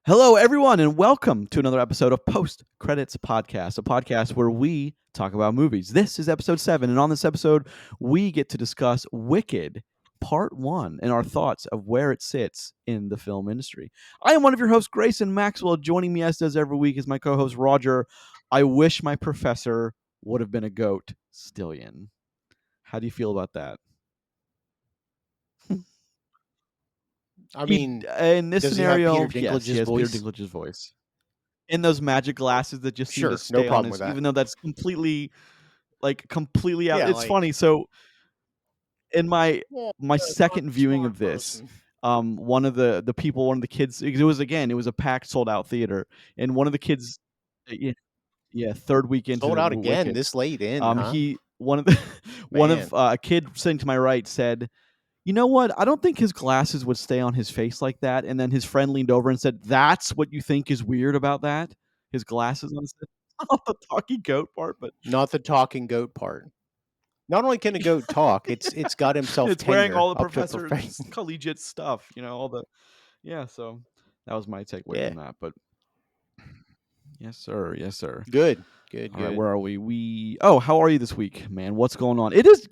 Hello, everyone, and welcome to another episode of Post Credits Podcast, a podcast where we talk about movies. This is episode 7, and on this episode, we get to discuss Wicked Part 1 and our thoughts of where it sits in the film industry. I am one of your hosts, Grayson Maxwell. Joining me, as does every week, is my co host, Roger. I wish my professor would have been a goat, Stillion. How do you feel about that? I mean, in this does he have scenario, Peter yes, he Dinklage's has voice? Peter Dinklage's voice. In those magic glasses that just seem Sure, to no stay on problem his, with that. even though that's completely out. Yeah, It's funny. So in my well, second viewing of this, one of the kids, it was a packed, sold out theater, and one of the kids, yeah, third week into sold out again Wicked, this late in, huh? a kid sitting to my right said, "You know what? I don't think his glasses would stay on his face like that." And then his friend leaned over and said, "That's what you think is weird about that? His glasses on his head?" Not the talking goat part, but Not the talking goat part. Not only can a goat talk, it's got himself it's wearing all the up to professor's perfection. collegiate stuff, all the so that was my takeaway Yeah. from that. But yes, sir. Yes, sir. Good. All right, where are we? How are you this week, man? What's going on? It is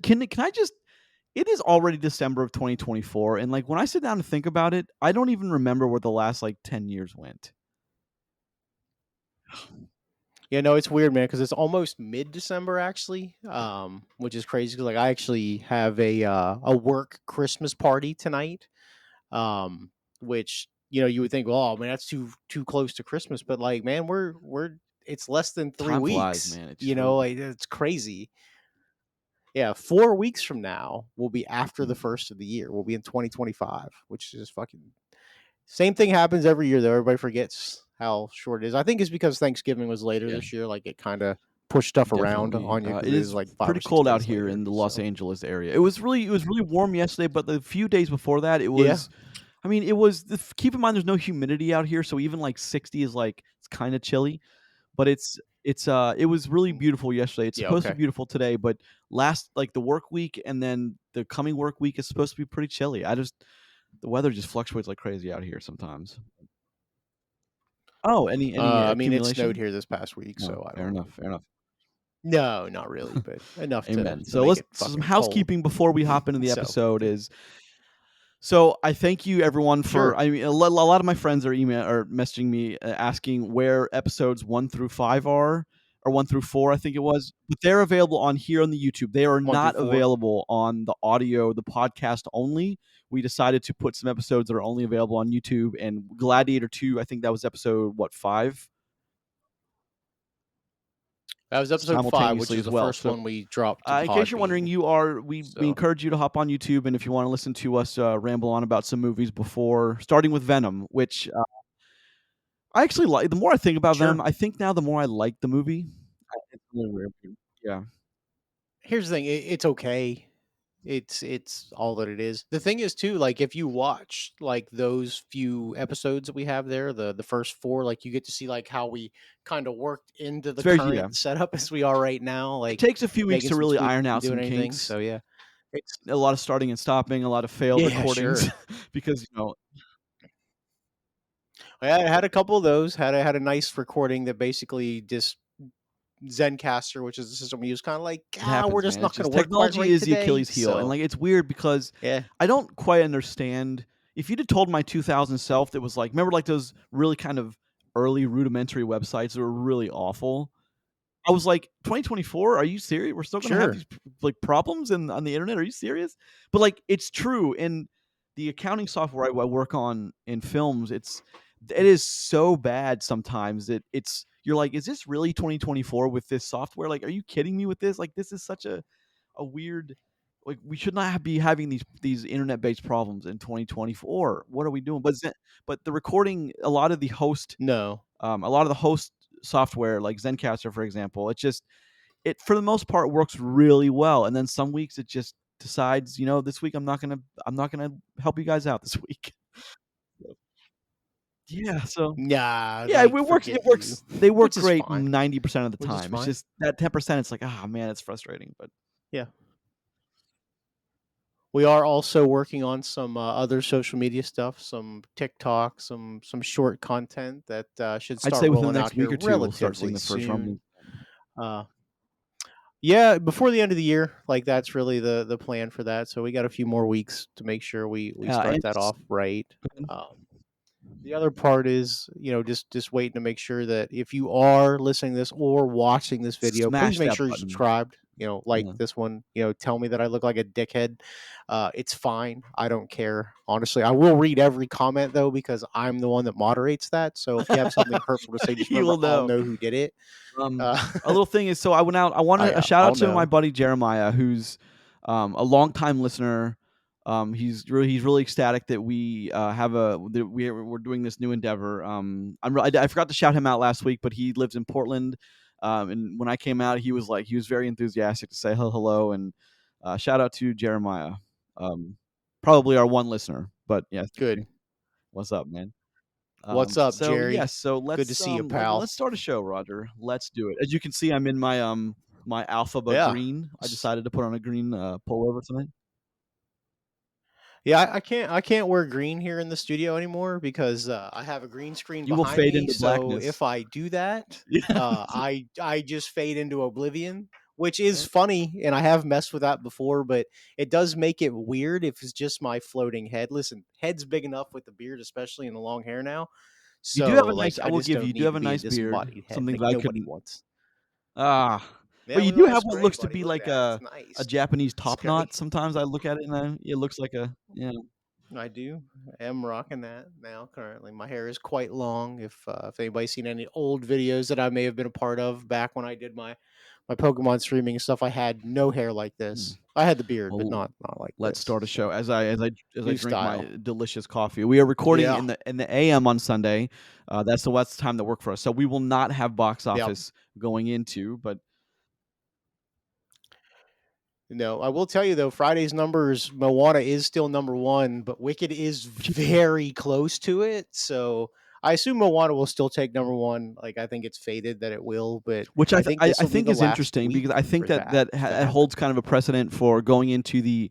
it is already December of 2024, and when I sit down and think about it, I don't even remember where the last 10 years went. Yeah, no, it's weird, man, because it's almost mid-December actually, which is crazy. Because I actually have a work Christmas party tonight, which you would think, oh man, that's too close to Christmas, but man, we're it's less than 3 Time weeks. flies, man. It's crazy. Yeah, 4 weeks from now will be after the first of the year. We'll be in 2025, which is fucking. Same thing happens every year, though. Everybody forgets how short it is. I think it's because Thanksgiving was later this year. It kind of pushed stuff around on you. It is is 5 pretty or 6 cold out days here later, in the Los Angeles area. It was really warm yesterday, but the few days before that, it Yeah. was. I mean, it was. Keep in mind, there's no humidity out here, so even 60 is it's kind of chilly. But it was really beautiful yesterday. It's supposed to be beautiful today, but the work week and then the coming work week is supposed to be pretty chilly. The weather just fluctuates like crazy out here sometimes. Oh, any I mean, it snowed accumulation? here this past week, No, so I fair don't. enough. Fair enough. No, not really, but enough Amen. to So make let's it some fucking housekeeping cold. before we hop into the So- episode is. So I thank you everyone for. Sure. I mean, a lot of my friends are messaging me asking where episodes 1 through 5 are, or 1 through 4, I think it was. But they're available on here on the YouTube. They are 1 through not 4. available on the audio, the podcast only. We decided to put some episodes that are only available on YouTube. And Gladiator 2, I think that was episode 5. That was episode 5, which Simultaneously is as the well. first So, one we dropped to in case you're wondering, Podbean. we encourage you to hop on YouTube, and if you want to listen to us ramble on about some movies before starting with Venom, which I actually like. The more I think about Venom, I think now the more I like the movie. It's really weird. Yeah. Here's the thing, it's okay. It's all that it is. The thing is too, if you watch those few episodes that we have there, the first 4, you get to see how we kind of worked into the current setup as we are right now. It takes a few weeks to really iron out some anything, kinks. so yeah, It's a lot of starting and stopping, a lot of failed recordings, sure. because I had a couple of those. Had a nice recording that basically just Zencaster, which is the system we use, kind of we're just not going to work. Technology is the Achilles heel, and it's weird because I don't quite understand. If you'd have told my 2000 self that was remember those really kind of early rudimentary websites that were really awful, I was like, 2024, are you serious? We're still going to have these problems on the internet? Are you serious? But it's true. In the accounting software I work on in films, it is so bad sometimes that you're like, is this really 2024 with this software? Are you kidding me with this? This is such a weird. We should not be having these internet-based problems in 2024. What are we doing? But the recording, a lot of the host software like Zencaster, for example, it for the most part works really well. And then some weeks it just decides, this week I'm not gonna help you guys out this week. Yeah. So yeah, it works. It works. They work great fine. 90% of the time. It's just that 10%. It's like, man, it's frustrating. But yeah. We are also working on some other social media stuff, some TikTok, some short content that should I'd start say within rolling the out next here week or two, we'll start seeing relatively the first soon. rumble. Uh, yeah, before the end of the year, like that's really the plan for that. So we got a few more weeks to make sure we Yeah, start and that off right. Um, the other part is, just waiting to make sure that if you are listening to this or watching this video, please smash make that sure you're button. subscribed. Like Yeah. this one. Tell me that I look like a dickhead. It's fine. I don't care. Honestly, I will read every comment though because I'm the one that moderates that. So if you have something hurtful to say, just You remember will I'll know. know who did it. Um, Uh, a little thing is, so I went out. I wanted a shout out I'll to my know. buddy Jeremiah, who's a longtime listener. He's really ecstatic that we we're doing this new endeavor. I forgot to shout him out last week, but he lives in Portland. And when I came out, he was very enthusiastic to say hello and shout out to Jeremiah. Um, Probably our one listener, but yeah, thank you. Good. What's up, man? What's up, So yes, Jerry? so Good to see you, pal. let's start a show, Roger. Let's do it. As you can see, I'm in my Elphaba Yeah. green. I decided to put on a green pullover tonight. Yeah, I can't wear green here in the studio anymore because I have a green screen You will behind fade me. into So blackness. if I do that, Yeah. I just fade into oblivion, which is Eh, funny, and I have messed with that before, but it does make it weird if it's just my floating head. Listen, head's big enough with the beard, especially in the long hair now. You do have So a nice. like, I I will just give you. don't You do need have to a be a nice beard. disembodied head Something like that I nobody couldn't. wants. Ah, Yeah, but you with do a have nice what gray, looks to buddy. be Look at like that. It's a nice. Japanese It's top knot. great. Sometimes I look at it and it looks like a yeah. I do. I am rocking that now. Currently, my hair is quite long. If anybody's seen any old videos that I may have been a part of back when I did my Pokemon streaming and stuff, I had no hair like Hmm. this. I had the beard, but Well, not like let's this. start a show So as I new drink my style. delicious coffee. We are recording Yeah. in the AM on Sunday. That's the time that worked for us. So we will not have box Yep. office going into, but No, I will tell you though, Friday's numbers, Moana is still number one, but Wicked is very close to it. So I assume Moana will still take number one. Like I think it's fated that it will, but which I think this I will be think the is last interesting because week I think for that to it happen. holds kind of a precedent for going into the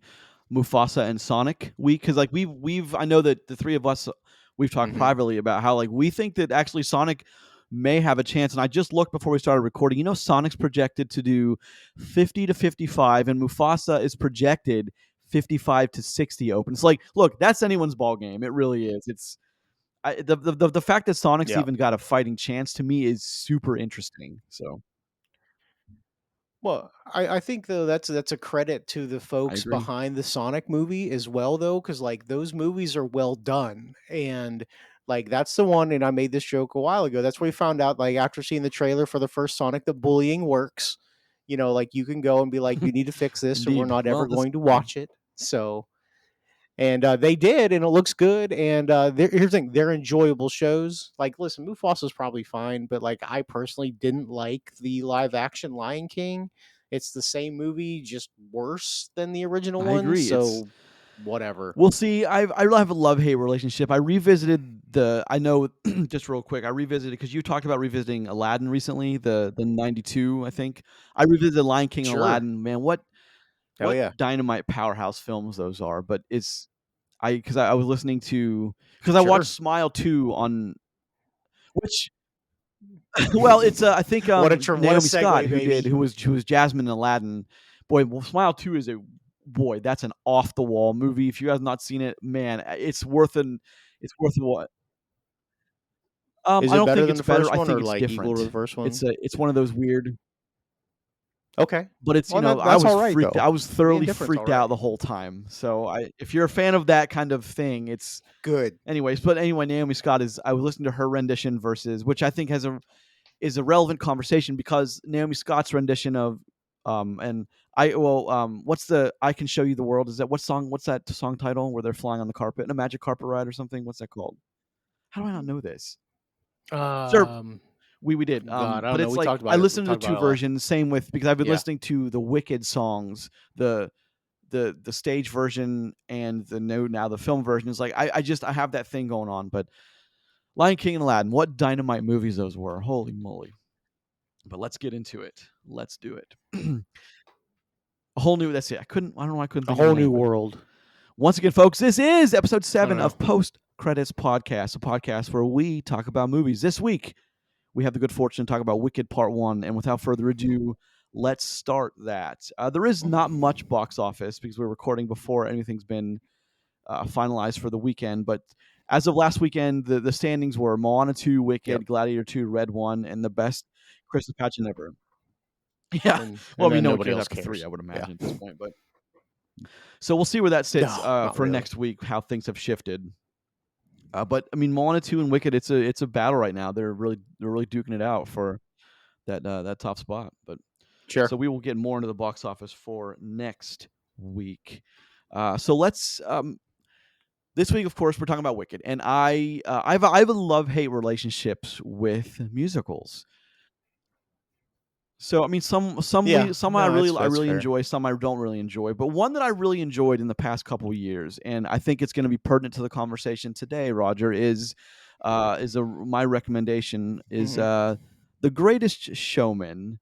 Mufasa and Sonic week because like we've I know that the three of us we've talked Hmm. privately about how like we think that actually Sonic may have a chance and I just looked before we started recording. You know Sonic's projected to do 50 to 55 and Mufasa is projected 55 to 60 open. It's like, look, that's anyone's ball game. It really is. The fact that Sonic's Yeah. even got a fighting chance to me is super interesting. So Well, I think though that's a credit to the I folks agree. behind the Sonic movie as well though, because like those movies are well done. And like that's the one, and I made this joke a while ago. That's where we found out, like after seeing the trailer for the first Sonic, that bullying works. Like you can go and be like, you need to fix this, or we're Indeed. not ever Well, this going to watch it. So and they did, and it looks good. And here's the thing: they're enjoyable shows. Like, listen, Mufasa's probably fine, but like, I personally didn't like the live action Lion King. It's the same movie, just worse than the original I one. agree. It's So, whatever. we'll see. I have a love hate relationship. I revisited the. I know just real quick. I revisited because you talked about revisiting Aladdin recently, the '92. I think I revisited Lion King and Sure. Aladdin. Man, Oh what yeah. dynamite powerhouse films those are. But it's I was listening to because I watched Sure. Smile 2 on which well, it's I think What a Naomi Scott segue, baby. who was Jasmine in Aladdin. Boy, well, Smile 2 is a boy, that's an off the wall movie. If you have not seen it, man, it's worth a wa Is I it don't better think than it's the better. first I one, think or it's like equal to different. the first one? It's one of those weird Okay. but it's, Well, that's all right though. I was Being thoroughly different's all freaked out right. the whole time. So I if you're a fan of that kind of thing, it's Good. anyways, but anyway, Naomi Scott is I was listening to her rendition versus which I think is a relevant conversation because Naomi Scott's rendition of and what's the I Can Show You the World? Is that what's that song title where they're flying on the carpet in a magic carpet ride or something? What's that called? How do I not know this? Sure, Um. we did. God, I don't But know. it's We like talked I about it. We listened to the talked two about it last. versions, same with because I've been Yeah. listening to the Wicked songs, the stage version and the new now the film version is like I have that thing going on. But Lion King and Aladdin, what dynamite movies those were. Holy moly. But let's get into it. Let's do it. A whole new. That's it. I don't know why I couldn't A think of the whole new name, but world. Once again, folks, this is episode I don't 7 know. of Post Credits Podcast, a podcast where we talk about movies. This week, we have the good fortune to talk about Wicked Part 1, and without further ado, let's start that. There is not much box office because we're recording before anything's been finalized for the weekend, but as of last weekend, the standings were Moana 2, Wicked, Yep. Gladiator 2, Red 1, and the best Christmas pageant ever. Yeah. And Well, I mean, then no one nobody cares else after 3, cares. I would Yeah. imagine, at this point, but so we'll see where that sits No, not for really. next week, how things have shifted. But I mean, Moana 2 and Wicked, it's a battle right now. They're really duking it out for that top spot. But Sure. so we will get more into the box office for next week. So let's this week, of course, we're talking about Wicked, and I have a love-hate relationships with musicals. So I mean, some Yeah. I No, that's really fair. enjoy, some I don't really enjoy. But one that I really enjoyed in the past couple of years, and I think it's going to be pertinent to the conversation today, Roger, is my recommendation is Mhm. The Greatest Showman.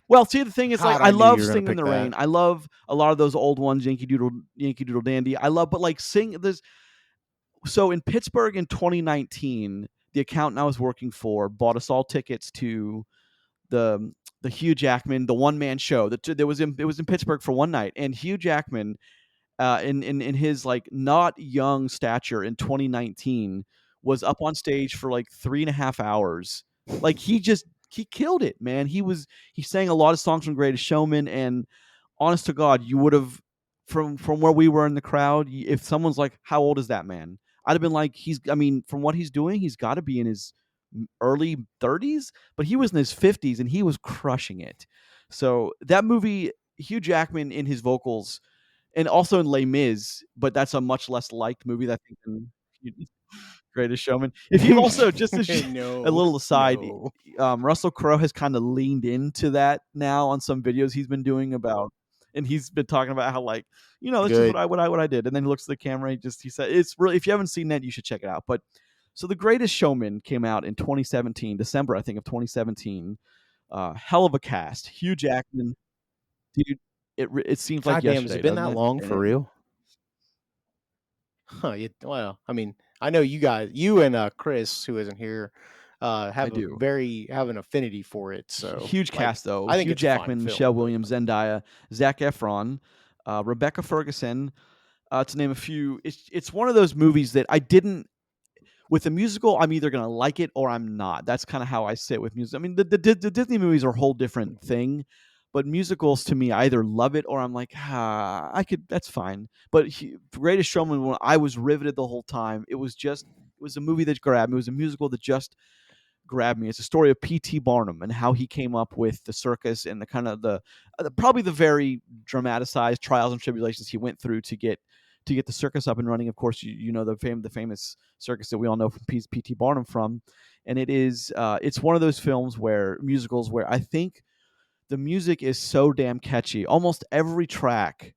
Well, see, the thing is, like, God, I I knew you love were gonna Singing in pick the that. Rain. I love a lot of those old ones, Yankee Doodle Dandy. I love, but like, so in Pittsburgh in 2019, the accountant I was working for bought us all tickets to the Hugh Jackman, the one man show that was in Pittsburgh for one night, and Hugh Jackman, in his like not young stature in 2019, was up on stage for like 3.5 hours. Like he killed it, man. He sang a lot of songs from Greatest Showman, and honest to God, you would have from where we were in the crowd. If someone's like, "How old is that man?" I'd have been like, "He's. I mean, from what he's doing, he's got to be in his early 30s." But he was in his 50s, and he was crushing it. So that movie, Hugh Jackman in his vocals, and also in Les Mis, but that's a much less liked movie, I think, than Greatest Showman. If you've also just a No, little aside, no. Russell Crowe has kind of leaned into that now on some videos he's been doing about, and he's been talking about how like, that's just Good. what I did, and then he looks at the camera, he said it's really, if you haven't seen that, you should check it out. But so The Greatest Showman came out in 2017, December I think of 2017. Hell of a cast, Hugh Jackman, dude. It seems like God damn, has yesterday, it been doesn't that it? long for real? Huh, well, I mean, I know you and Chris, who isn't here, I do. have an affinity for it. So, Huge like, cast though. I think Hugh it's a fine Jackman, film, Michelle but Williams, Zendaya, Zac Efron, Rebecca Ferguson, to name a few. It's one of those movies that I didn't. With a musical, I'm either gonna like it or I'm not. That's kind of how I sit with music. I mean, the Disney movies are a whole different thing, but musicals to me, I either love it or I'm like, I could. That's fine. But Greatest Showman, when I was riveted the whole time, it was a movie that grabbed me. It was a musical that just grabbed me. It's a story of P.T. Barnum and how he came up with the circus and the kind of probably the very dramatized trials and tribulations he went through to get the circus up and running. Of course, you know the famous circus that we all know from P.T. Barnum from, and it's one of those films where musicals where I think the music is so damn catchy. Almost every track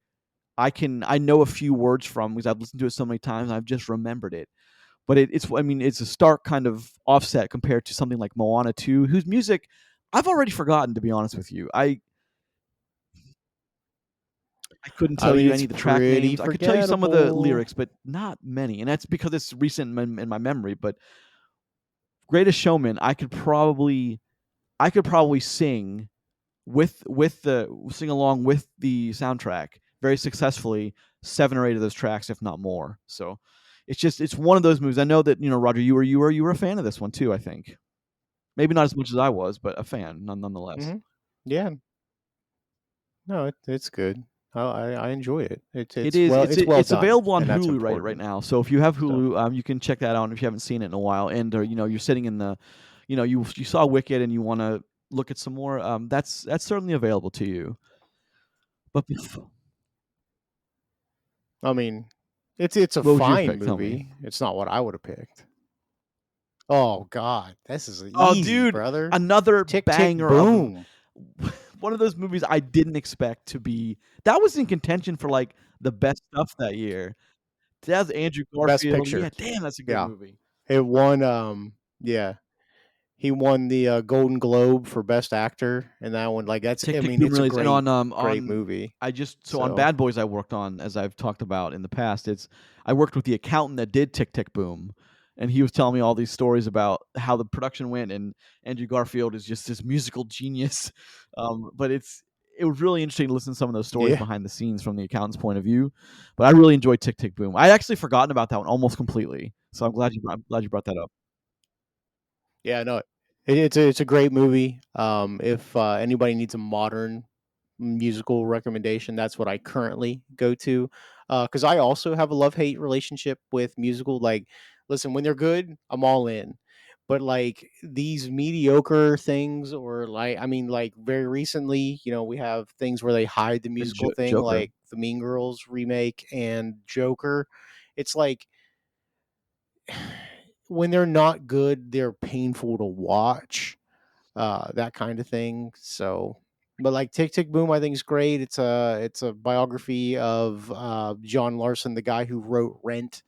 I know a few words from because I've listened to it so many times. I've just remembered it, but it's a stark kind of offset compared to something like Moana 2, whose music I've already forgotten, to be honest with you. I couldn't I tell mean, you it's any of the track pretty names. I could tell you some of the forgettable. lyrics, but not many, and that's because it's recent in my memory. But Greatest Showman, I could probably sing sing along with the soundtrack very successfully 7 or 8 of those tracks, if not more. So it's one of those movies. I know that Roger, you were a fan of this one too. I think maybe not as much as I was, but a fan nonetheless. Hmm. Yeah, no, it's good. I enjoy it. It is. It's well It's done, available on and that's Hulu right important. now. So if you have So, Hulu, you can check that out if you haven't seen it in a while. And you're sitting in the, you saw Wicked and you want to look at some more. That's certainly available to you. But I mean, it's a what was your fine pick? Tell me. movie. It's not what I would have picked. Oh God, this is Oh, easy, dude, brother. another Tick tick banger of boom. one of those movies I didn't expect to be. That was in contention for like the best stuff that year. That's Andrew Best Garfield. picture. Yeah, damn, that's a good Yeah, movie. it won. Yeah, He won the Golden Globe for Best Actor in that one. Like that's, Tick I Tick mean, Boom it's a really is, and great on movie. I just so on So Bad Boys I worked on, as I've talked about in the past, it's I worked with the accountant that did Tick Tick Boom, and he was telling me all these stories about how the production went, and Andrew Garfield is just this musical genius. But it was really interesting to listen to some of those stories yeah, behind the scenes from the accountant's point of view. But I really enjoyed Tick Tick Boom. I'd actually forgotten about that one almost completely, so I'm glad you brought that up. yeah, no, it's a great movie. If anybody needs a modern musical recommendation, that's what I currently go to. Because I also have a love hate relationship with musical. Like, listen, when they're good, I'm all in. But like these mediocre things, or like, I mean, like very recently, we have things where they hide the And musical thing, Joker. like the Mean Girls remake and Joker. It's like when they're not good, they're painful to watch, that kind of thing. So, but like Tick Tick Boom, I think is great. It's a biography of John Larson, the guy who wrote Rent,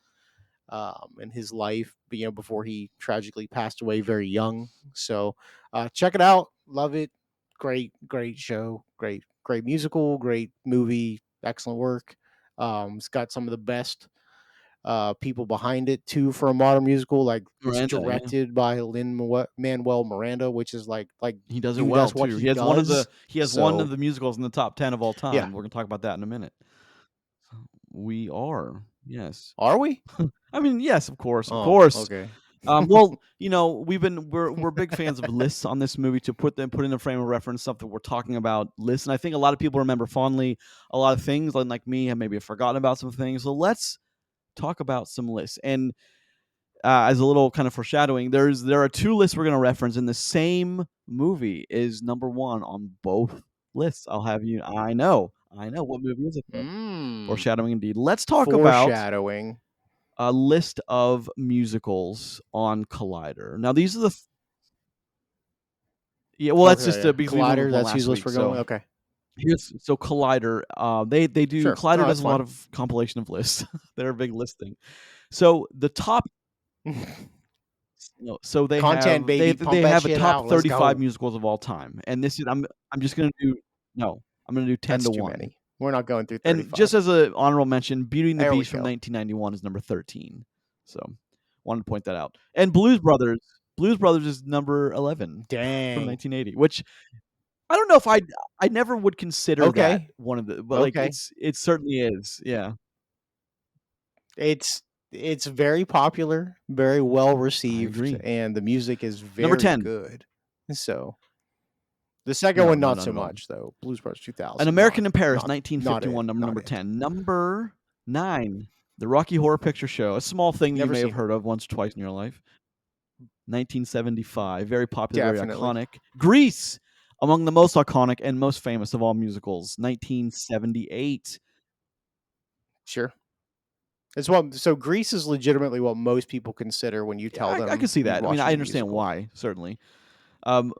and his life, before he tragically passed away very young. So, check it out. Love it. Great show. Great musical. Great movie. Excellent work. It's got some of the best people behind it too for a modern musical. Like it's Miranda, yeah. directed by Lin Manuel Miranda, which is like, He does it dude, well that's what too. he does. He has one of So the musicals in the top 10 of all yeah, time. We're gonna talk about that in a minute. We are, yes. are we? I mean, yes, of course, of Oh, course. okay. Well, we're big fans of lists on this movie to put in a frame of reference stuff that we're talking about lists, and I think a lot of people remember fondly a lot of things, like me, have maybe forgotten about some things. So let's talk about some lists. And as a little kind of foreshadowing, there are two lists we're going to reference, and the same movie is number one on both lists. I know. What movie is it though? mm, Foreshadowing indeed. Let's talk about foreshadowing. a list of musicals on Collider. Now these are the yeah. Well, that's Okay, just yeah. because we went with Collider. one That's last whose list week. we're going So with. Okay, here's so Collider. They do sure. Collider No, does that's a lot fine. of compilation of lists. They're a big list thing. So the top No, so Content, baby. Pump they that have a shit top out. Let's 35 go. musicals of all time, and this is I'm just gonna do no, I'm gonna do 10 That's to too 1. many. We're not going through And 35. just as a honorable mention, Beauty and the There we Beast from go. 1991 is number 13. So, wanted to point that out. And Blues Brothers is number 11 from Dang. 1980, which I don't know if I never would consider that Okay. one of the, but like Okay. it certainly is. Yeah, It's it's very popular, very well I received, agree. and the music is Number very 10. good. So the second No, one, no, not not so at all. much though. Blues Brothers An 2000, American in Paris, not it, 1951, not number it. 10. Number 9, The Rocky Horror Picture Show, a small thing you Never may have seen it. heard of once or twice in your life. 1975, very popular, very Definitely. iconic. Grease, among the most iconic and most famous of all musicals. 1978. Sure. It's what so Grease is legitimately what most people consider when you Yeah, tell I can them see you're that. I mean, watching I a understand musical. why, certainly. Um,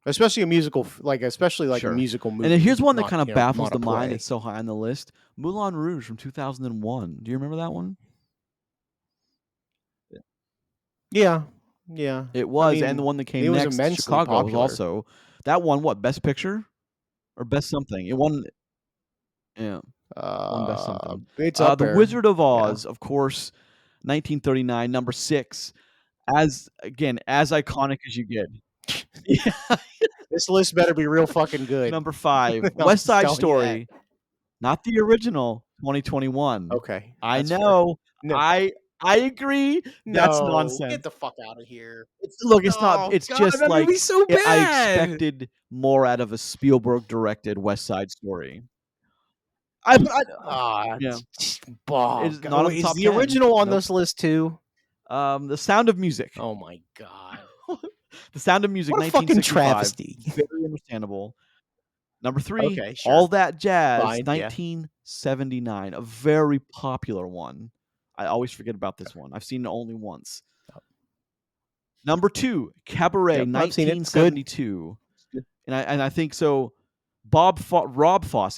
Especially a musical especially like a sure. musical And then here's movie, one that not, kind of baffles not a the mind. It's play. so high on the list. Moulin Rouge from 2001. Do you remember that one? Yeah. Yeah. It I was, and the mean, one that it came was next, immensely Chicago, was popular. also that one. What, Best Picture or Best something? It won. Yeah, won Best something. It's up The there. Wizard of Yeah. Oz, of course, 1939, number 6. As again, as iconic as you get. Yeah, This list better be real fucking good. number 5, I'm West just Side telling you that. Story, not the original, 2021. Okay, I that's fair. know. No, I agree. That's no, get nonsense. the fuck out of here. It's not. Oh It's god, just that like movie's so I bad. expected more out of a Spielberg directed West Side Story. Ah, Yeah, it's not on the wait, is top the 10. original on Nope. this list too? The Sound of Music. Oh my god. The Sound of Music, What a fucking 1965. travesty. Very understandable. Number 3, Okay, All sure. That Jazz, Fine, yeah. 1979. A very popular one. I always forget about this one. I've seen it only once. Number 2, Cabaret, Yep, I've seen it. It's good. 1972. It's good. And I think so. Bob Fosse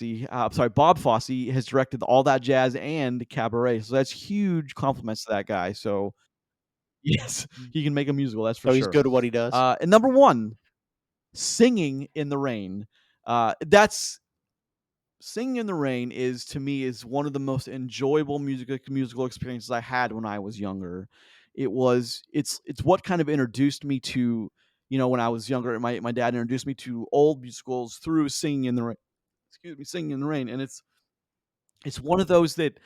has directed All That Jazz and Cabaret, so that's huge compliments to that guy. So Yes, he can make a musical, that's for So he's sure. good at what he does. And number 1, Singing in the Rain. That's Singing in the Rain is, to me, is one of the most enjoyable musical experiences I had when I was younger. It's what kind of introduced me to, when I was younger, my dad introduced me to old musicals through Singing in the Rain. Excuse me, Singing in the Rain, and it's one of those that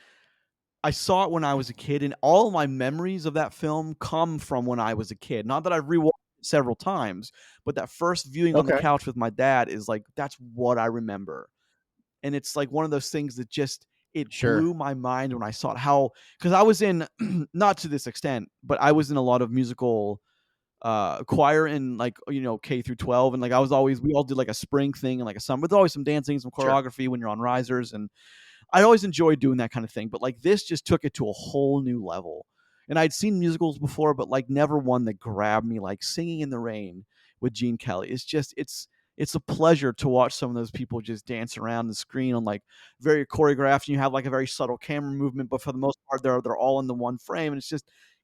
I saw it when I was a kid, and all my memories of that film come from when I was a kid. Not that I've rewatched it several times, but that first viewing on the Okay. couch with my dad is like, that's what I remember. And it's like one of those things that just it Sure. blew my mind when I saw it. How, because I was in not to this extent, but I was in a lot of musical choir in, like, K through 12, and like we all did like a spring thing and like a summer. There's always some dancing, some Sure. choreography when you're on risers, and I always enjoyed doing that kind of thing, but like this just took it to a whole new level. And I'd seen musicals before, but like never one that grabbed me like Singing in the Rain with Gene Kelly. It's a pleasure to watch some of those people just dance around the screen on like very choreographed. And you have like a very subtle camera movement, but for the most part, they're all in the one frame, and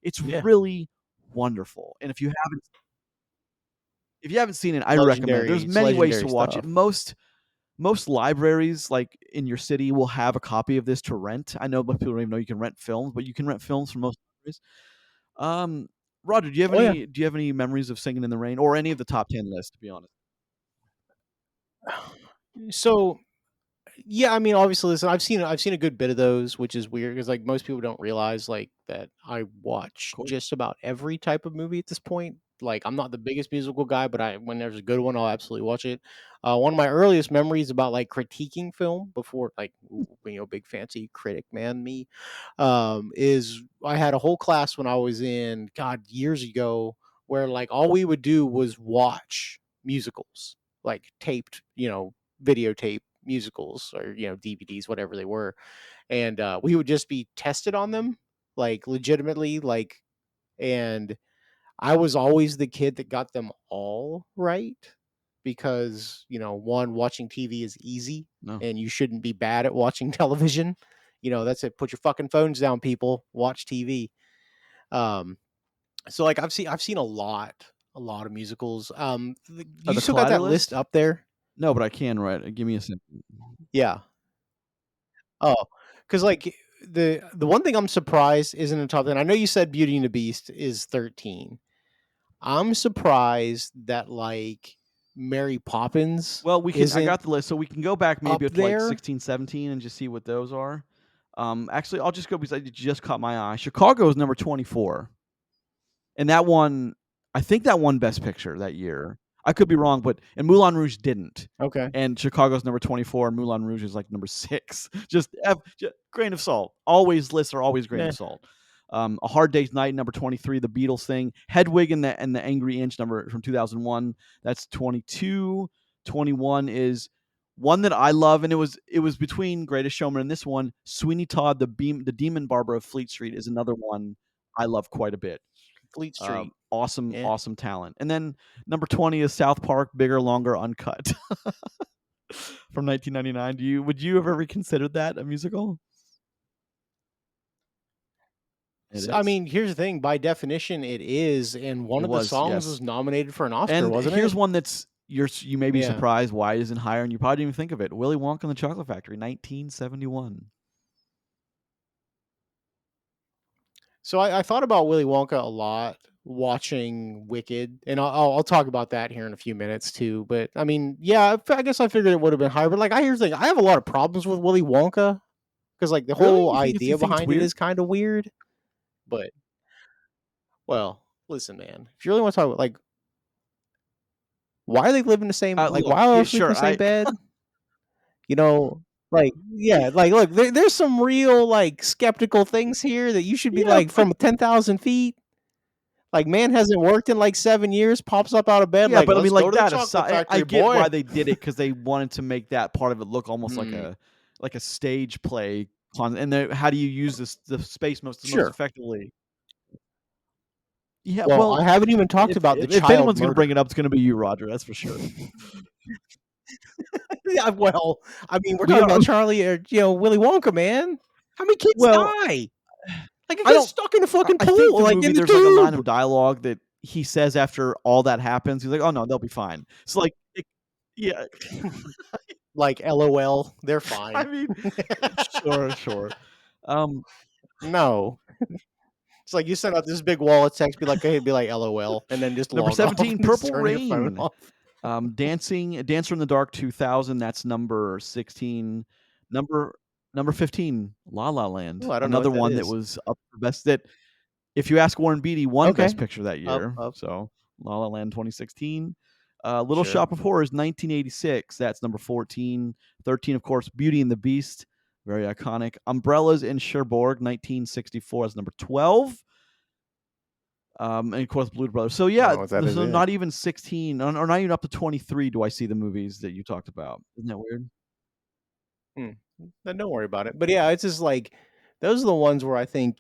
it's Yeah. really wonderful. And if you haven't seen it, I recommend it. There's It's many ways legendary to watch it. stuff. Most libraries, like in your city, will have a copy of this to rent. I know most people don't even know you can rent films, but you can rent films from most libraries. Um, Roger, Oh yeah. do you have any memories of Singing in the Rain or any of the top 10 lists? To be honest, So yeah, I mean, obviously, listen, I've seen a good bit of those, which is weird because like most people don't realize like that I of watch course. just about every type of movie at this point. Like I'm not the biggest musical guy, but when there's a good one, I'll absolutely watch it. One of my earliest memories about like critiquing film before, like big fancy critic man me, is I had a whole class when I was in God years ago where like all we would do was watch musicals, like taped, videotape musicals or DVDs, whatever they were, and we would just be tested on them, like legitimately, like, and I was always the kid that got them all right because one, watching TV is easy, No, and you shouldn't be bad at watching television. That's it. Put your fucking phones down, people. Watch TV. Um, so like I've seen a lot of musicals. are You the still got Collider that list list? up there? No, but I can. Right? Give me a second. Yeah. Oh, because like the one thing I'm surprised isn't in the top 10. I know you said Beauty and the Beast is 13. I'm surprised that like Mary Poppins Well, I isn't got the list, so we can go back maybe up up to like there. 16, 17, and just see what those are. Actually, I'll just go because it just caught my eye. Chicago is number 24. And that one, I think that won Best Picture that year. I could be wrong, and Moulin Rouge didn't. Okay. And Chicago's number 24, and Moulin Rouge is like number 6. Just grain of salt. Always lists are always grain Yeah. of salt. A Hard Day's Night, number 23, the Beatles thing. Hedwig and the Angry Inch, number from 2001. That's 22. 21 is one that I love, and it was between Greatest Showman and this one. Sweeney Todd, the Demon Barber of Fleet Street, is another one I love quite a bit. Fleet Street. Awesome, Yeah. awesome talent. And then number 20 is South Park, Bigger, Longer, Uncut from 1999. Would you have ever considered that a musical? It I is. mean, here's the thing. By definition, it is, and one It of the was, songs yes. was nominated for an Oscar, And wasn't here's it? one that's you may be Yeah. surprised why it isn't higher, and you probably didn't even think of it. Willy Wonka and the Chocolate Factory, 1971. So I thought about Willy Wonka a lot watching Wicked, and I'll talk about that here in a few minutes too. But I mean, yeah, I guess I figured it would have been higher. But like, here's the thing: I have a lot of problems with Willy Wonka because like the Really? whole You idea think it's behind it weird? is kind of weird. But well, listen, man, if you really want to talk about like why are they living in the same, like Look, why are yeah, they sleeping in sure. the same bed? You know, like yeah, like look, there's some real like skeptical things here that you should be Yeah, like but from 10,000 feet. Like, man hasn't worked in, like, 7 years, pops up out of bed yeah, like, but I "Let's mean, go like to the that chocolate aside, I factory, get boy." why they did it because they wanted to make that part of it look almost Mm, like a stage play. And then how do you use the space most sure. effectively? Yeah, Well, well, I haven't even talked if about the if child anyone's gonna bring murder. it up, it's gonna be you, Roger. That's for sure. Yeah, well, I mean, we're We talking are about Charlie or, Willy Wonka, man. How many kids well, die? Like, it I gets don't. stuck in a fucking I think pool, the like, movie in the there's like a line of tube. dialogue that he says after all that happens. He's like, "Oh no, they'll be fine." It's like, yeah. Like, LOL, they're I fine. mean, sure, sure. Um, No. It's like you send out this big wall of text, be like, "Hey," be like, "LOL," and then just Number log off 17, and just Purple turn your phone Rain. off. Dancer in the Dark 2000, that's number 16. Number number 15, La La Oh, Land, I don't know another what that one that is. was up for best that if you ask Warren Beatty, won Okay. Best Picture that Up, year. up. So, La La Land 2016. Little Sure. Shop of Horrors 1986, that's number 14. 13, of course, Beauty and the Beast, very iconic. Umbrellas in Cherbourg 1964 is number 12. And of course, Blues Brothers. So I yeah, don't know what that is so either. not even 16 or not even up to 23 do I see the movies that you talked about. Isn't that weird? Hmm. Then don't worry about it. But yeah, it's just like those are the ones where I think,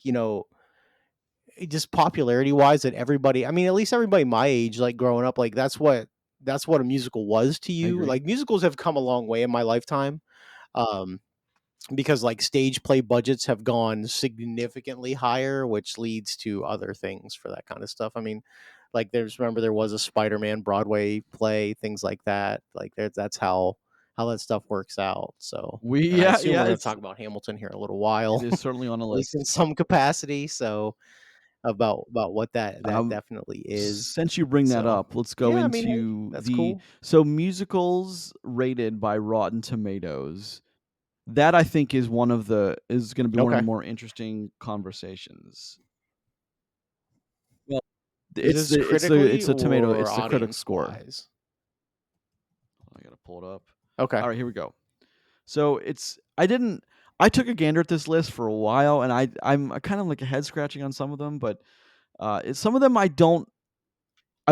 just popularity wise that everybody, I mean, at least everybody my age, like growing up, like that's what a musical was to I you. agree. Like musicals have come a long way in my lifetime. Um because like stage play budgets have gone significantly higher, which leads to other things for that kind of stuff. I mean, like remember there was a Spider-Man Broadway play, things like that. Like that's how that stuff works out. So, and I assume Yeah, we're going to talk about Hamilton here in a little while, it is certainly on the at least in list. some capacity. So about what that Um, definitely is. since you bring that So up, let's go yeah, I mean, hey, into that's the cool. so musicals rated by Rotten Tomatoes. That I think is going to be one of the Okay, more interesting conversations. Well, is this critically it's a tomato, or it's the critic audience score. wise? I gotta pull it up. Okay. All right, here we go. So I took a gander at this list for a while, and I'm kind of like a head scratching on some of them, but some of them I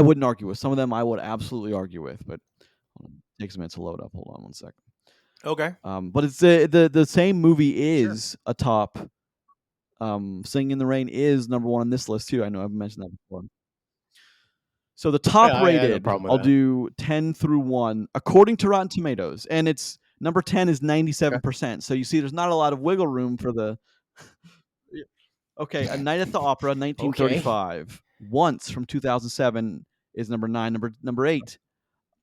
wouldn't argue with. Some of them I would absolutely argue with, but hold on, takes a minute to load up. Hold on one second. Okay. But it's the same movie Sure. is a top. Singing in the Rain is number one on this list too. I know I've mentioned that before. So the Yeah, top I had no rated, problem with I'll that. do 10 through 1 according to Rotten Tomatoes, and it's number 10 is Okay. 97%. So you see there's not a lot of wiggle room for the Yeah. Okay, A Night at the Opera Okay. 1935. Once from 2007 is number 9, number 8.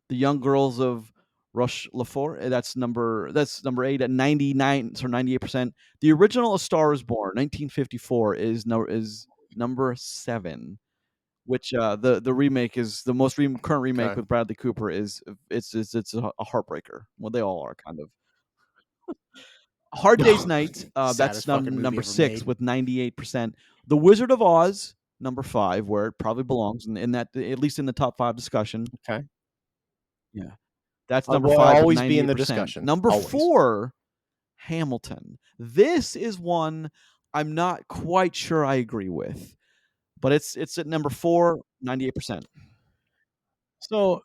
The Young Girls of Rochefort, that's number 8 at 99 or 98%. The original A Star Is Born 1954 is number 7. Which the remake is the most current remake Okay. with Bradley Cooper is it's a heartbreaker. Well, they all are kind of. Hard Day's Night, that's Saddest fucking movie number ever 6 made. with 98%. The Wizard of Oz, number 5, where it probably belongs in that at least in the top 5 discussion. Okay. Yeah, that's number Will 5 with always be in the 98%. discussion. Number Always. 4, Hamilton. This is one I'm not quite sure I agree with, but it's at number 4, 98%. So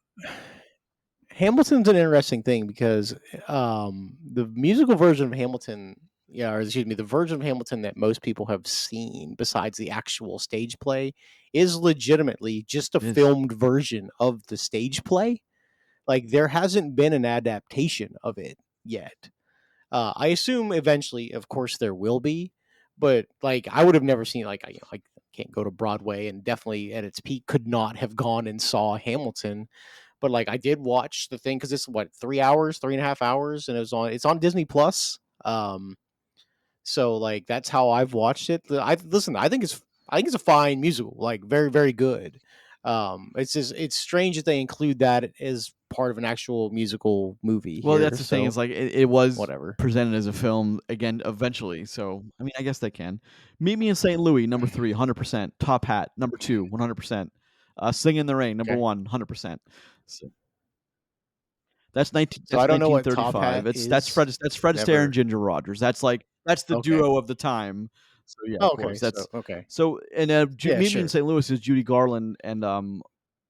Hamilton's an interesting thing because the musical version of Hamilton, yeah, or excuse me, the version of Hamilton that most people have seen besides the actual stage play is legitimately just a It is. filmed version of the stage play. Like there hasn't been an adaptation of it yet. I assume eventually, of course, there will be, but like I would have never seen I can't go to Broadway, and definitely at its peak could not have gone and saw Hamilton. But like I did watch the thing because it's what 3 hours, 3.5 hours, and it's on Disney Plus. So like that's how I've watched it. I listen. I think it's a fine musical, like very very good. It's just it's strange that they include that as part of an actual musical movie Well, here. that's the thing So is like it was whatever. presented as a film again eventually. So I mean, I guess they can. Meet Me in St. Louis, number 3, 100%. Top Hat, number 2, 100%. Sing in the Rain, number Okay. 1, 100%. So that's nineteen. So I That's don't know what Top 1935. Hat It's is. That's Fred Astaire and Never. Ginger Rogers. That's the Okay. duo of the time. So yeah, of Oh, okay. course. So That's okay. so and Yeah. Meet Me in Sure. St. Louis is Judy Garland and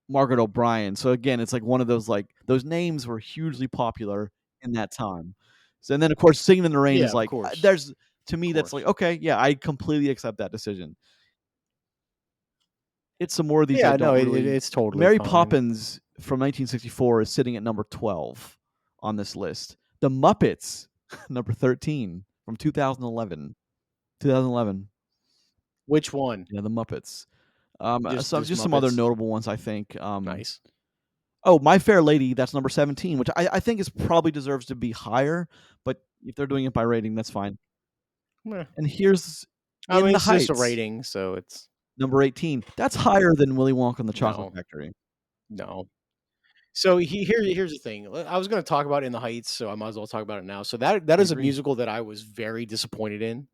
Margaret O'Brien. So again, it's like one of those like those names were hugely popular in that time. So and then of course Singing in the Rain Yeah. is Of like course. there's to Of me that's like course. okay, yeah, I completely accept that decision. It's some more of these I Yeah. No. don't It, really. it's totally Mary fine. Poppins from 1964 is sitting at number 12 on this list. The Muppets number 13 from 2011. 2011. Which one? Yeah, the Muppets. So Just just some other Muppets? notable ones, I think. Nice. Oh, My Fair Lady, that's number 17, which I think is probably deserves to be higher, but if they're doing it by rating, that's fine. Meh. And here's I In mean, the it's just a Heights, rating, so it's number 18. That's higher than Willy Wonka and the Chocolate no, Factory. no. So here's the thing. I was gonna talk about In the Heights, so I might as well talk about it now. So that I is a agree. musical that I was very disappointed in.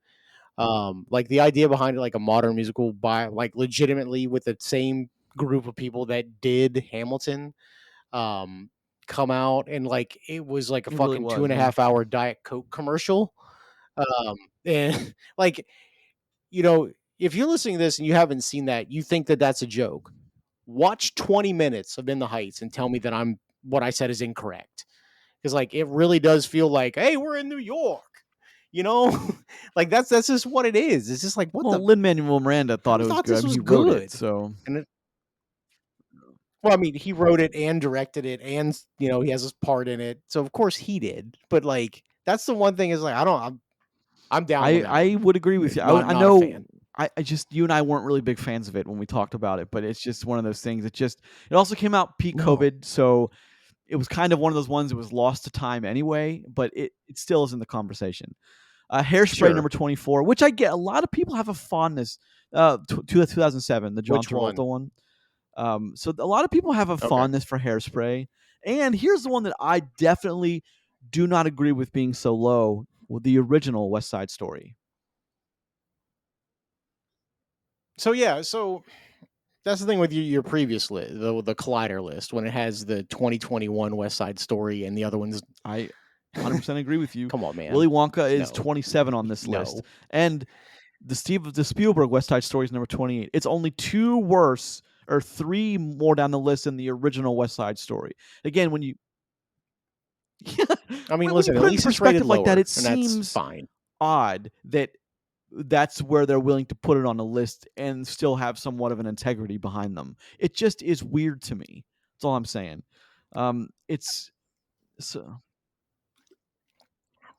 Like the idea behind it, like a modern musical by like legitimately with the same group of people that did Hamilton, um, come out and like it was like a It really fucking two was, and a yeah. half hour Diet Coke commercial. And like you know, if you're listening to this and you haven't seen that, you think that that's a joke. Watch 20 minutes of In the Heights and tell me that I'm what I said is incorrect. Because like it really does feel like, hey, we're in New York. You know, like that's just what it is. It's just like what Well, the Lin-Manuel Miranda thought who it was thought good. I this mean, was he wrote it, good? so And it, well, I mean, he wrote it and directed it, and he has his part in it. So of course he did. But like that's the one thing is like I'm down on that I one. would agree with you. I Not a know fan. I just you and I weren't really big fans of it when we talked about it, but it's just one of those things. It also came out peak No, COVID, so it was kind of one of those ones that was lost to time anyway, but it still is in the conversation. Hairspray sure. number 24, which I get a lot of people have a fondness to 2007, the John Which one? Travolta one. So a lot of people have a Okay. fondness for Hairspray. And here's the one that I definitely do not agree with being so low with the original West Side Story. So yeah, so that's the thing with your previous list, the Collider list, when it has the 2021 West Side Story and the other ones. I 100% agree with you. Come on, Willy man. Wonka is No, 27 on this list. no. And the Spielberg West Side Story is number 28. It's only two worse or three more down the list than the original West Side Story. Again, when you I mean, when you listen, at put it into least it's rated perspective like that, lower, it and that's seems fine. odd that that's where they're willing to put it on a list and still have somewhat of an integrity behind them. It just is weird to me. That's all I'm saying. It's so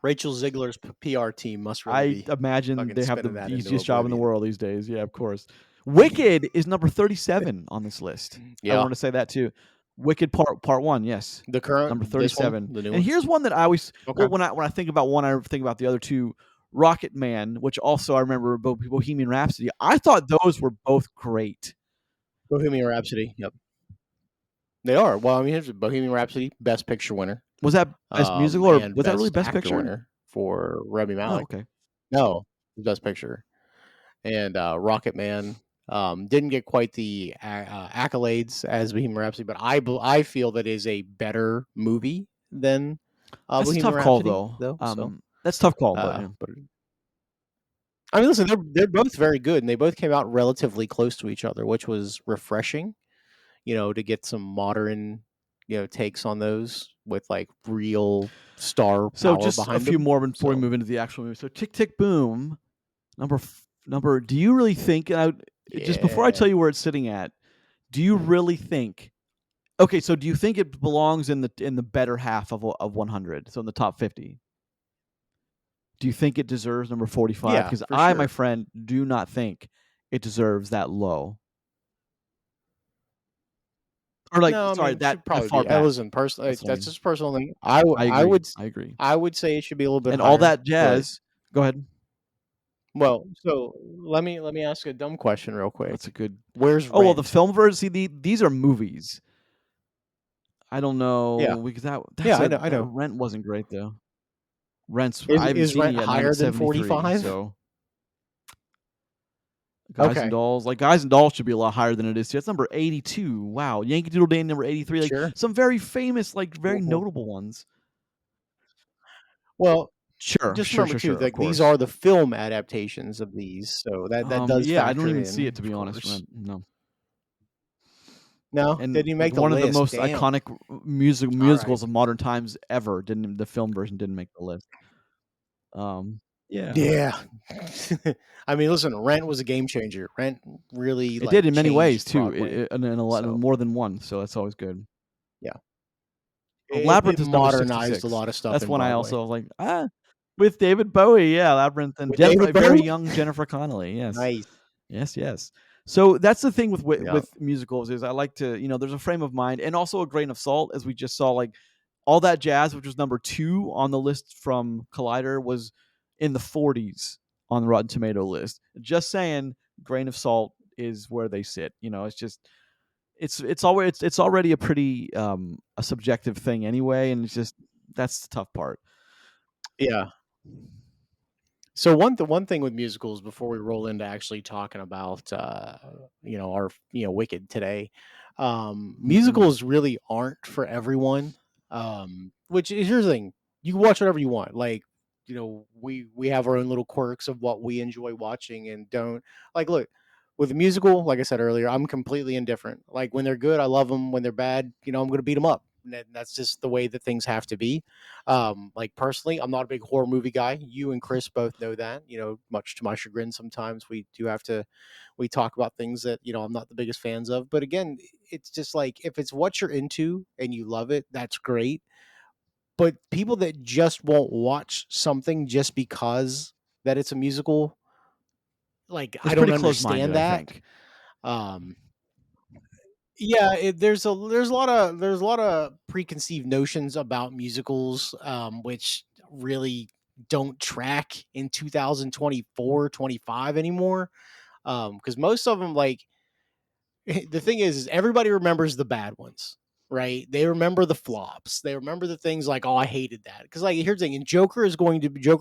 Rachel Ziegler's PR team must really I be imagine fucking they have spinning the that into easiest job in the oblivion. world these days. Yeah, of course. Wicked is number 37 on this list. I Yeah, want to say that too. Wicked part 1, yes. the current Number this one, 37. the new And one. here's one that I always Okay, well when I think about one, I think about the other two. Rocket Man, which also I remember Bohemian Rhapsody. I thought those were both great. Bohemian Rhapsody. Yep, they are. Well, I mean, here's Bohemian Rhapsody, Best Picture winner, Was that best musical or and was that really Best best Actor picture? winner for Remy Oh, Malek. okay. No, Best Picture. And Rocket Man didn't get quite the accolades as Bohemian Rhapsody, but I feel that is a better movie than That's a Bohemian tough call Rhapsody, though. though. So, That's a tough call, but yeah. but I mean, listen, they're both very good, and they both came out relatively close to each other, which was refreshing. To get some modern, takes on those with like real star So power just a behind few them. more before we So, move into the actual movie. So Tick Tick Boom, number. Do you really think? Just before I yeah, tell you where it's sitting at, do you really think? Okay, so do you think it belongs in the better half of 100? So in the top 50. Do you think it deserves number 45? yeah, Because for I, my sure. friend, do not think it deserves that low. Or like, No, I sorry, mean, that should that probably far be. back. Listen, personally, That's what I that's mean. just personal thing. I agree. I agree. I would say it should be a little bit And all higher, that but jazz. Go ahead. well, so let me ask you a dumb question real That's a quick. good. Where's Oh well, the Rent? film version. See, these are movies. I don't Yeah, know because yeah, I that know. Rent wasn't great though. Rent's I haven't Is seen it Rent yet, and I'm higher at than 73. 45? So Guys and Okay, Dolls, like Guys and Dolls should be a lot higher than it is. Too. That's number 82. Wow, Yankee Doodle Dandy number 83. Like sure. some very famous, like very Well, notable ones. well, Sure, just remember too, sure. Of like these course. are the film adaptations of these, so that does Yeah, I don't factor even see it in, to of be honest. course. Rent, no. No, And didn't even like make the one of the list. most Damn. iconic All right. musicals of modern times ever didn't the film version didn't make the list. Yeah. Yeah. I mean, listen, Rent was a game changer. Rent really It did like in many ways changed too. Broadway. In a lot So, more than one, so that's always good. yeah. It Labyrinth is number modernized a 66. lot of stuff That's in one I Broadway. also was like, with David Bowie, yeah, Labyrinth and With David Very Bowie? young Jennifer Connelly, yes. Nice. Yes, yes. So that's the thing with Yeah. with musicals is I like to, there's a frame of mind and also a grain of salt, as we just saw. Like All That Jazz, which was number 2 on the list from Collider, was in the 40s on the Rotten Tomato list. Just saying, grain of salt is where they sit. It's just it's already a pretty a subjective thing anyway, and it's just that's the tough part. Yeah. So one thing with musicals before we roll into actually talking about our Wicked today, Mhm. musicals really aren't for everyone. Which is your thing. You can watch whatever you want. Like we have our own little quirks of what we enjoy watching and don't like. Look, with a musical, like I said earlier, I'm completely indifferent. Like when they're good, I love them. When they're bad, I'm going to beat them up. And that's just the way that things have to be. Like personally, I'm not a big horror movie guy. You and Chris both know that. Much to my chagrin, sometimes we talk about things that I'm not the biggest fans of. But again, it's just like if it's what you're into and you love it, that's great. But people that just won't watch something just because that it's a musical, like It's I don't pretty close-minded, understand I that. think. Um, yeah, there's a lot of preconceived notions about musicals, which really don't track in 2024, 25 anymore. Because most of them, like the thing is everybody remembers the bad ones, right? They remember the flops. They remember the things like, oh, I hated that. Because like here's the thing, and Joker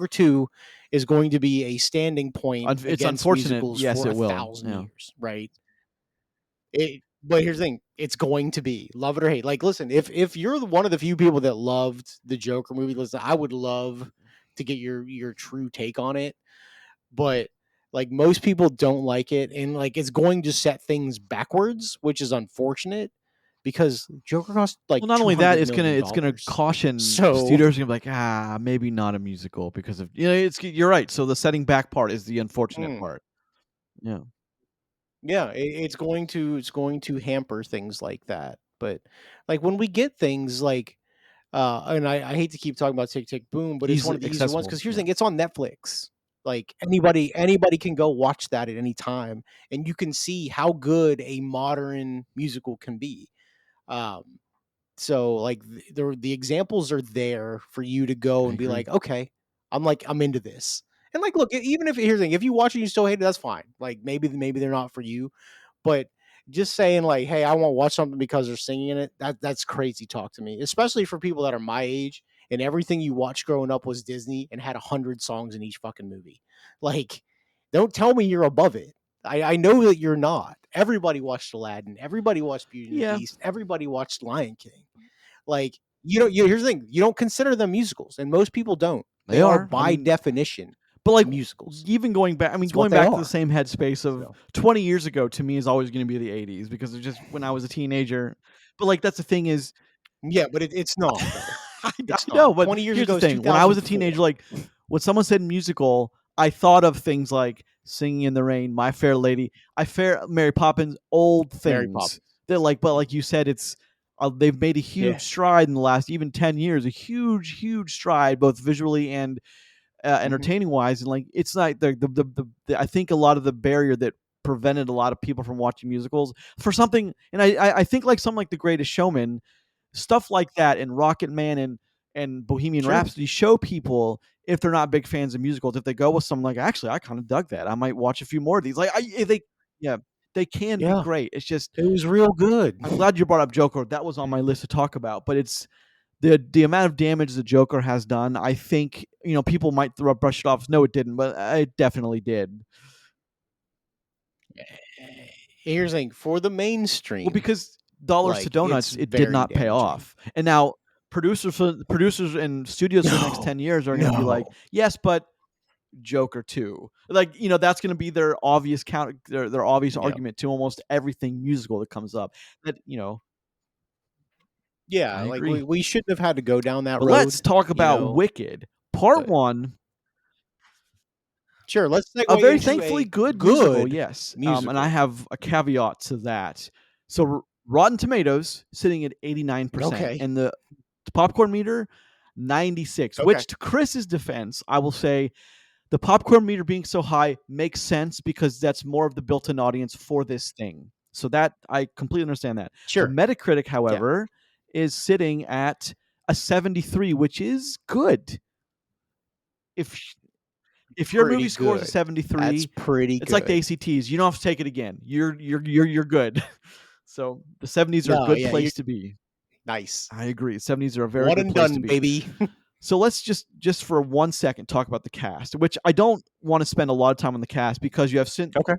2 is going to be a standing point It's against unfortunate. musicals Yes, for it a will. thousand Yeah. years, right? But here's the thing, it's going to be love it or hate. Like, listen, if you're one of the few people that loved the Joker movie, listen, I would love to get your true take on it. But like most people don't like it, and like it's going to set things backwards, which is unfortunate because Joker cost like Well, not two only that, hundred it's gonna million it's gonna dollars. caution So studios. Gonna be like, maybe not a musical because of It's you're right. So the setting back part is the unfortunate mm, part. Yeah. yeah, it's going to hamper things like that. But like when we get things like and I hate to keep talking about Tick Tick Boom, but it's one Easily of the easier ones accessible. because here's the Yeah. thing: it's on Netflix. Like anybody can go watch that at any time, and you can see how good a modern musical can be. Um, so like the examples are there for you to go I and be agree. like, okay, I'm into this. And like, look, even if here's the thing, if you watch it and you still hate it, that's fine. Like maybe they're not for you, but just saying like, "Hey, I won't watch something because they're singing in it," that's crazy talk to me, especially for people that are my age and everything you watched growing up was Disney and had 100 songs in each fucking movie. Like, don't tell me you're above it. I know that you're not. Everybody watched Aladdin. Everybody watched Beauty and the Yeah, Beast. Everybody watched Lion King. Like, here's the thing: you don't consider them musicals, and most people don't. they They are are. I by mean, definition but like musicals. even going back, It's what going they back to the are. same headspace of So 20 years ago to me is always going to be the 80s because it's just when I was a teenager. But like that's the thing is, yeah, but it's not though. I It's know. not. But 20 years here's the ago is thing: when I was a 2004. teenager, like when someone said musical, I thought of things like Singing in the Rain, My Fair Lady, Mary Poppins, old Mary things Poppins. that like. But like you said, it's they've made a Yeah. huge stride in the last even 10 years, a huge stride both visually and Mhm. entertaining wise. And like it's not the I think a lot of the barrier that prevented a lot of people from watching musicals for something, and I think like something like The Greatest Showman, stuff like that, and Rocket Man and Bohemian Sure. Rhapsody show people if they're not big fans of musicals, if they go with something like, actually, I kind of dug that, I might watch a few more of these. Like they, yeah, they can be Yeah. great. It's just It was real good. I'm glad you brought up Joker. That was on my list to talk about, but it's the amount of damage the Joker has done. I think people might brush it off. No, it didn't, but it definitely did. Here's the thing, for the Well, mainstream, because dollars to like it's donuts, it did very not pay damaging. off. And now producers and studios for the next No. 10 years are going to be like, No. yes, but Joker 2. Like, that's going to be their obvious their obvious Yeah. argument to almost everything musical that comes up. That, Yeah, I like we agree. we shouldn't have had to go down that But let's road, talk about you Wicked. Part but 1, sure, let's a segue very into thankfully a good musical, good yes. And I musical. have a caveat to that. So Rotten Tomatoes sitting at 89%, Okay. and the popcorn meter 96, Okay. which to Chris's defense, I will say the popcorn meter being so high makes sense because that's more of the built-in audience for this thing. So that I completely understand that. The Sure. Metacritic, Yeah. however, is sitting at a 73, which is good. If if your movie Pretty scores a good. That's 73, pretty it's like the good. ACTs. You don't have to take it again. You're good. So the 70s are a No, good yeah, you place to be. nice. I agree. 70s are a very One good and place to done, be. baby. So let's just for 1 second talk about the cast, which I don't wanna spend a lot of time on the cast because you have Okay.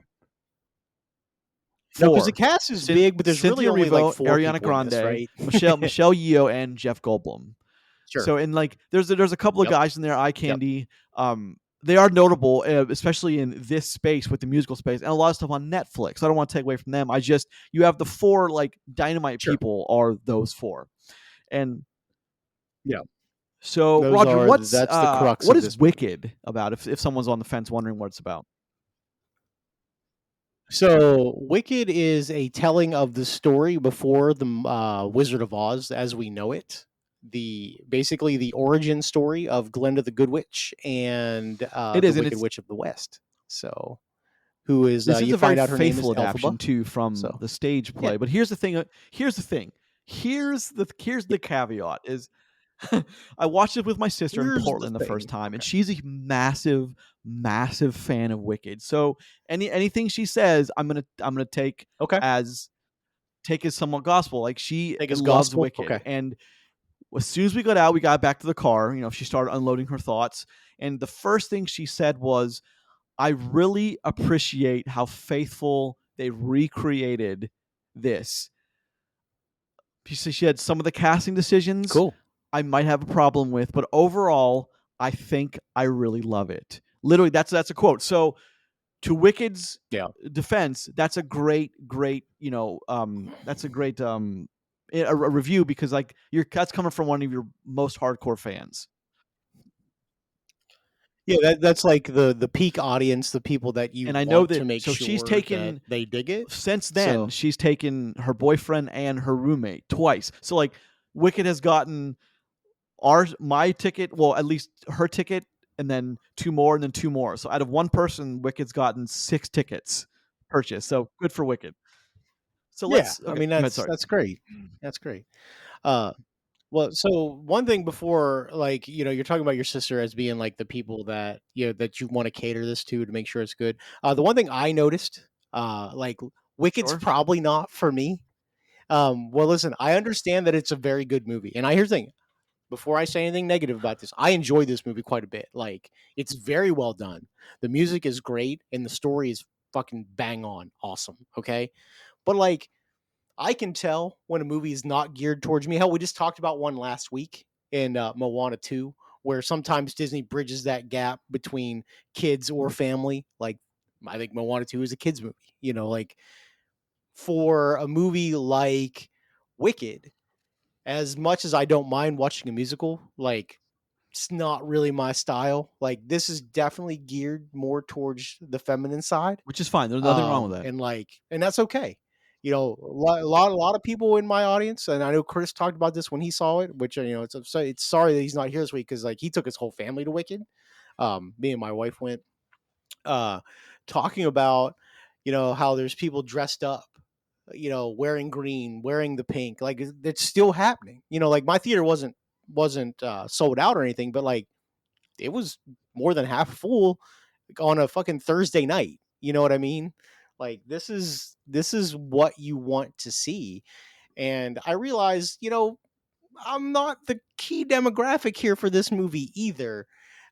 No, because the 4. cast is big, but there's really Cynthia only, like, Erivo, 4 Ariana people in this, Grande, right? Michelle Yeoh, and Jeff Goldblum. Sure. So and, like, there's a couple of Yep. guys in there, eye Yep. candy, they are notable, especially in this space with the musical space, and a lot of stuff on Netflix. I don't wanna take away from them. I just you have the 4, like, dynamite Sure. people are those 4. And Yeah. so, Those Roger, are that's the crux what of is this movie. Wicked about if someone's on the fence wondering what it's about? So, Wicked is a telling of the story before the Wizard of Oz as we know it. Basically the origin story of Glinda the Good Witch and It the is, and Wicked it's Witch of the West. So, who is this is you a very find out her name is faithful Elphaba. adaptation too from So, the stage yeah. play. But here's the thing. Here's the caveat is I watched it with my sister in Here's the Portland the first thing. time, and Okay. she's a massive, massive fan of Wicked. So anything she says, I'm gonna Okay. as take as somewhat gospel. Like she Take as loves gospel. Wicked, Okay. and as soon as we got out, we got back to the car. You know, she started unloading her thoughts, and the first thing she said was, "I really appreciate how faithful they recreated this." She said she had some of the casting decisions Cool. I might have a problem with, but overall, I think I really love it. Literally, that's a quote. So to Wicked's Yeah. defense, that's a great, that's a great a review because like that's coming from one of your most hardcore fans. Yeah, that's like the peak audience, the people that you And I know want to that make so she's sure that taken they dig it. since then, So, she's taken her boyfriend and her roommate twice. So like Wicked has gotten my ticket, well, at least her ticket, and then two more, and then two more. So out of one person, Wicked's gotten 6 tickets purchased. So good for Wicked. So yeah, let's I okay, mean, go ahead, sorry. that's great. That's great. Uh, well, so one thing before, like, you're talking about your sister as being like the people that that you want to cater this to make sure it's good. The one thing I noticed, like, Wicked's Sure. probably not for me. Well, listen, I understand that it's a very good movie, and here's the thing. Before I say anything negative about this, I enjoy this movie quite a bit. Like, it's very well done. The music is great, and the story is fucking bang on, awesome. Okay, but like, I can tell when a movie is not geared towards me. Hell, we just talked about one last week in Moana 2, where sometimes Disney bridges that gap between kids or family. Like, I think Moana 2 is a kids movie. Like, for a movie like Wicked, as much as I don't mind watching a musical, like, it's not really my style. Like, this is definitely geared more towards the feminine side, Which is fine. There's nothing wrong with that. and that's okay. A lot of people in my audience, and I know Chris talked about this when he saw it, which it's sorry that he's not here this week because like he took his whole family to Wicked. Me and my wife went, uh, talking about how there's people dressed up, wearing green, wearing the pink, like it's still happening. Like my theater wasn't sold out or anything, but like it was more than half full on a fucking Thursday night. You know what I mean? Like this is what you want to see. And I realized, I'm not the key demographic here for this movie either.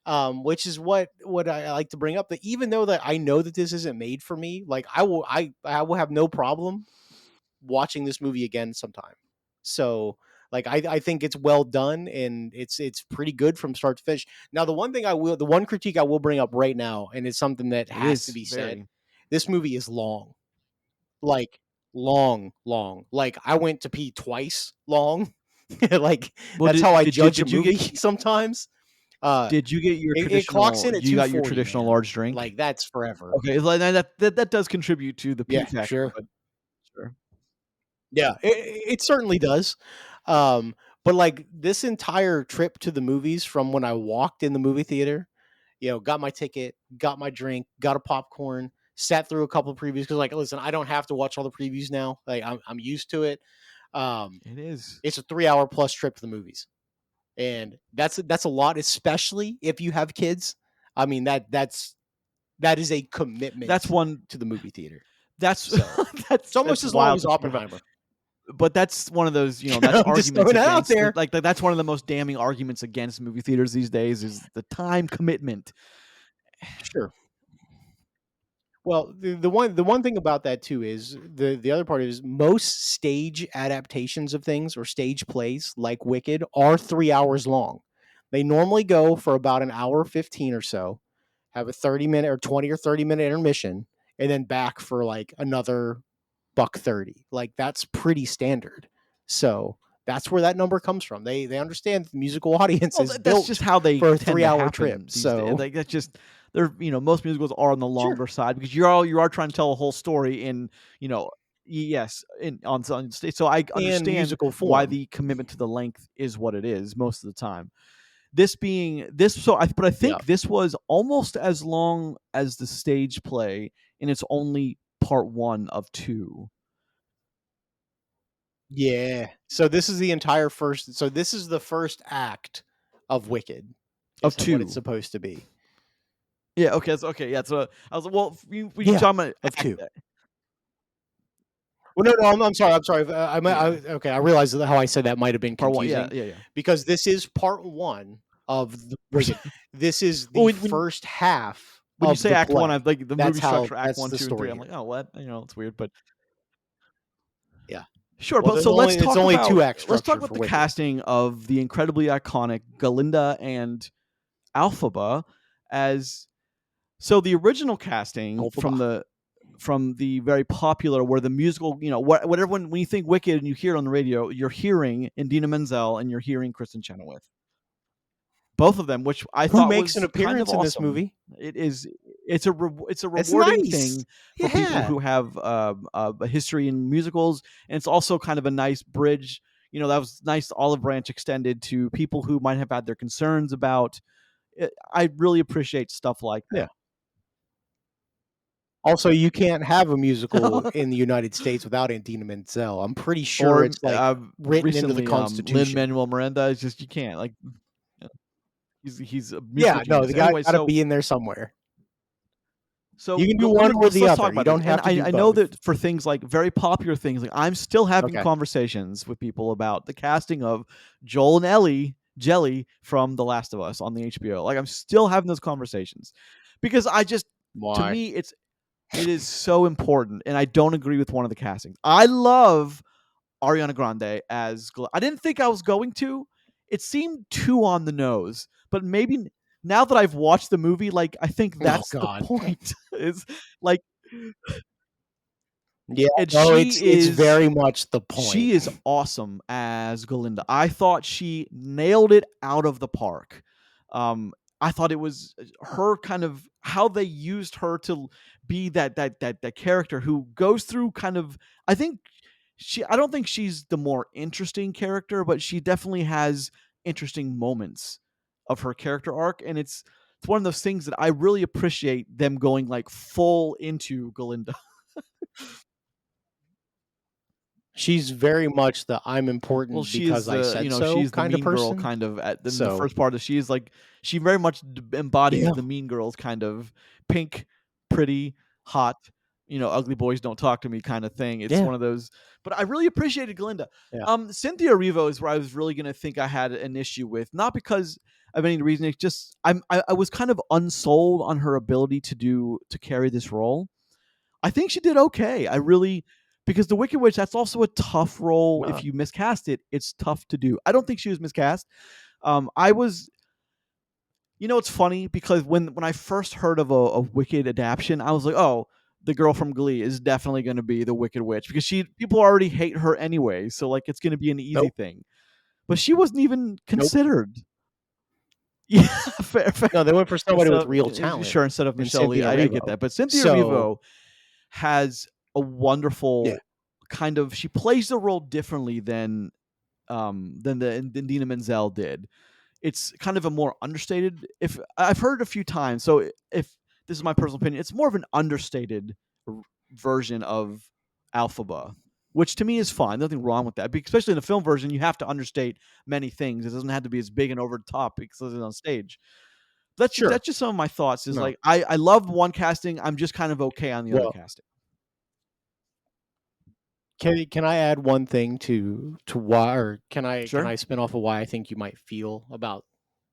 Which is what I like to bring up, that even though that I know that this isn't made for me, like I will have no problem watching this movie again sometime. So like I think it's well done and it's pretty good from start to finish. Now the one critique I will bring up right now, and it's something that It has to is be said. very. This movie is long. Like long, long. Like I went to pee twice long. Like Well, that's how I did you judge a movie sometimes. Uh did you get your it clocks traditional in at you got your 240, traditional man. large drink? Like that's forever. Okay, like, that does contribute to the pee Yeah, factor, sure. but sure. Yeah, it certainly does. But like this entire trip to the movies from when I walked in the movie theater got my ticket, got my drink, got a popcorn, sat through a couple of previews because, like, listen, I don't have to watch all the previews now. Like, I'm used to it. It is. It's a 3 hour plus trip to the movies, and that's a lot, especially if you have kids. I mean, that is a That's commitment one. to the movie theater. That's So it's almost that's as long wild as to think about. Oppenheimer. But that's one of those, that's I'm just arguments throwing it out against there. like that's one of the most damning arguments against movie theaters these days is the time commitment. Sure. Well, the one thing about that too is the other part is most stage adaptations of things or stage plays like Wicked are 3 hours long. They normally go for about an hour 15 or so, have a 30-minute or 20 or 30-minute intermission, and then back for like another buck 30. Like that's pretty standard. So that's where that number comes from. They understand the musical audience Well, is that's just built how they for a tend to 3 hour trip. happen these days. So Like that's just they're most musicals are on the sure. longer side because you are trying to tell a whole story in yes in on stage. So I And understand musical why form. the commitment to the length is what it is most of the time. This being this, but I Yeah. think this was almost as long as the stage play, and it's only part one of two. Yeah. So this is the entire first. So this is the first act of Wicked, Of is what it's two. supposed to be. Yeah. Okay. So, okay. Yeah. So I was like, well, we Yeah, talking about of act. two. Well, no, I'm sorry. I'm sorry. Yeah. Okay, I realized that how I said that might have been Part one. Yeah. confusing Yeah. Yeah. because this is part one of the Wicked. This is Well, the first half when you of say the act one, I play. like the That's movie how. structure. Act That's one, the two, and three. story I'm like, here. oh, what? It's weird, but Yeah. sure. Well, But so let's it's talk only about 2 act structure for the Wicked. casting of the incredibly iconic Glinda and Elphaba as so the original casting Elphaba. from the very popular where the musical, whatever when you think Wicked and you hear it on the radio, you're hearing Indina Menzel and you're hearing Kristen Chenoweth. Both of them, which I Who thought makes an was kind of appearance in this awesome. movie? It is. It's a It's rewarding nice. thing for people Yeah. who have a history in musicals, and it's also kind of a nice bridge. That was nice olive branch extended to people who might have had their concerns about. I really appreciate stuff like Yeah. Also, you can't have a musical that. in the United States without Idina Menzel. I'm pretty sure Or it's like written into the recently, Lin Constitution. Manuel Miranda is just you can't like. He's a musical Yeah, no, genius. the guy Anyway, gotta so be in there somewhere. so You can do let one me or the let's talk other. You about that. don't And have to do I know both. that for things like very popular things, like I'm still having Okay. conversations with people about the casting of Joel and Ellie Jelly from The Last of Us on the HBO. Like I'm still having those conversations because to Why? me it is so important, and I don't agree with one of the castings. I love Ariana Grande as I didn't think I was going to. It seemed too on the nose, but maybe now that I've watched the movie, like I think Oh that's the God. point. Is like, Yeah, and no, it's very much the she point. is awesome as Glinda. I thought she nailed it out of the park. I thought it was her kind of how they used her to be that character who goes through kind of. I think I don't think she's the more interesting character, but she definitely has interesting moments of her character arc, and it's one of those things that I really appreciate them going like full into Glinda. She's very much the I'm Well, important she because is I the said so she's the kind of mean girl person. kind of at the So first part of she is like she very much embodies yeah, the mean girls kind of pink, pretty, hot, ugly boys don't talk to me kind of thing. It's yeah, one of those, but I really appreciated Glinda. yeah. Cynthia Erivo is where I was really going to think I had an issue with, not because of any reason. It's just I was kind of unsold on her ability to carry this role. I think she did okay. I really because the Wicked Witch, that's also a tough role. No, If you miscast it, it's tough to do. I don't think she was miscast. I was, it's funny because when I first heard of a Wicked adaptation, I was like, oh, the girl from Glee is definitely going to be the Wicked Witch because people already hate her anyway, so like it's going to be an easy nope, thing. But she wasn't even nope. considered. Yeah, fair, fair. No, they went for somebody with So real talent sure, instead of in Michelle Lee, Cynthia I get Erivo. that. But Cynthia So Erivo has a yeah, wonderful kind of she plays the role differently than the Indina Menzel did. it's kind of a more understated. If I've heard it a few times, so if this is my personal opinion, it's more of an understated version of Elphaba, which to me is fine. Nothing wrong with that. Especially in the film version, you have to understate many things. It doesn't have to be as big and over the top because it's on stage. Sure. That's just some of my thoughts. Is No. like I love one casting. I'm just kind of okay on the other Well, casting. can I add one thing to why, or can Sure. I spin off of why I think you might feel about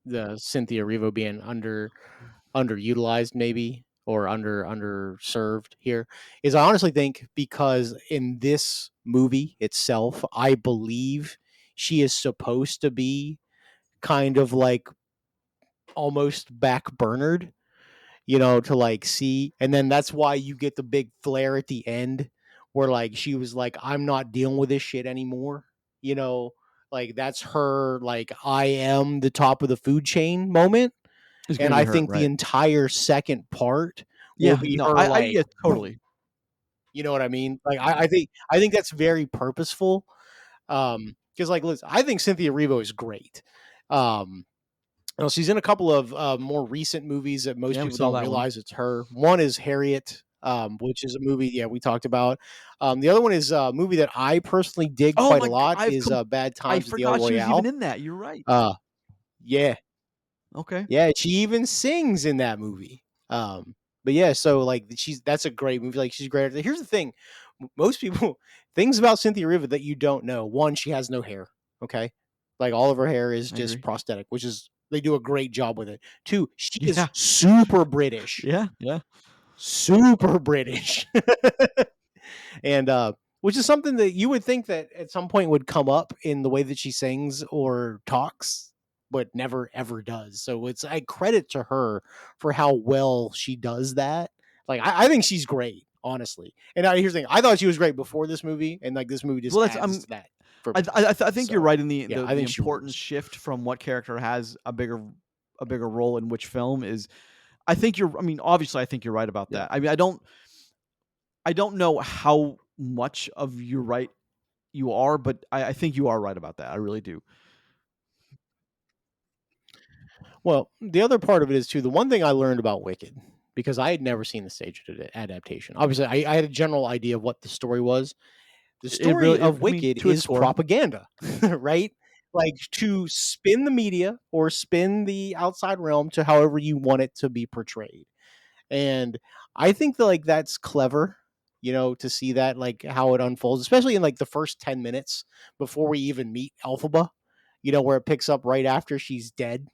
the Cynthia Erivo being underutilized maybe, or underserved here, is I honestly think because in this movie itself, I believe she is supposed to be kind of like almost backburnered, to like see. And then that's why you get the big flare at the end where like she was like, I'm not dealing with this shit anymore. You know, like that's her, like, I am the top of the food chain moment. It's And gonna be I her, think the right? entire second part will Yeah. be No. her I like, yeah, totally. you know what I mean? Like I think that's very purposeful. Because like, listen, I think Cynthia Erivo is great. Um, she's in a couple of more recent movies that most Yeah, we people saw don't that one. realize it's her. One is Harriet, which is a movie, yeah, we talked about. The other one is a movie that I personally dig Oh quite a my! lot is Bad I Times at the El forgot she was even Royale. in that. You're right. Uh, yeah, Okay. yeah, she even sings in that movie. But yeah, so like that's a great movie. Like she's great. Here's the thing: most people things about Cynthia Erivo that you don't know. One, she has no hair. Okay, like all of her hair is I just agree. prosthetic, which is they do a great job with it. Two, she is Yeah. super British, Yeah. Yeah. super British, and which is something that you would think that at some point would come up in the way that she sings or talks, but never ever does. So it's I credit to her for how well she does that. Like I think she's great, honestly. And here's the thing: I thought she was great before this movie, and like this movie just Well, that's adds to that for me. I think you're So right in yeah, I the think she important rules. shift from what character has a bigger role in which film is. I think you're. I mean, obviously, I think you're right about Yeah. that. I mean, I don't know how much of you're right you are, but I think you are right about that. I really do. Well, the other part of it is too. The one thing I learned about Wicked, because I had never seen the stage adaptation. Obviously, I had a general idea of what the story was. The It story really. of I mean, Wicked to its is core. propaganda, right? Like to spin the media or spin the outside realm to however you want it to be portrayed. And I think that like that's clever, to see that like how it unfolds, especially in like the first 10 minutes before we even meet Elphaba, where it picks up right after she's dead,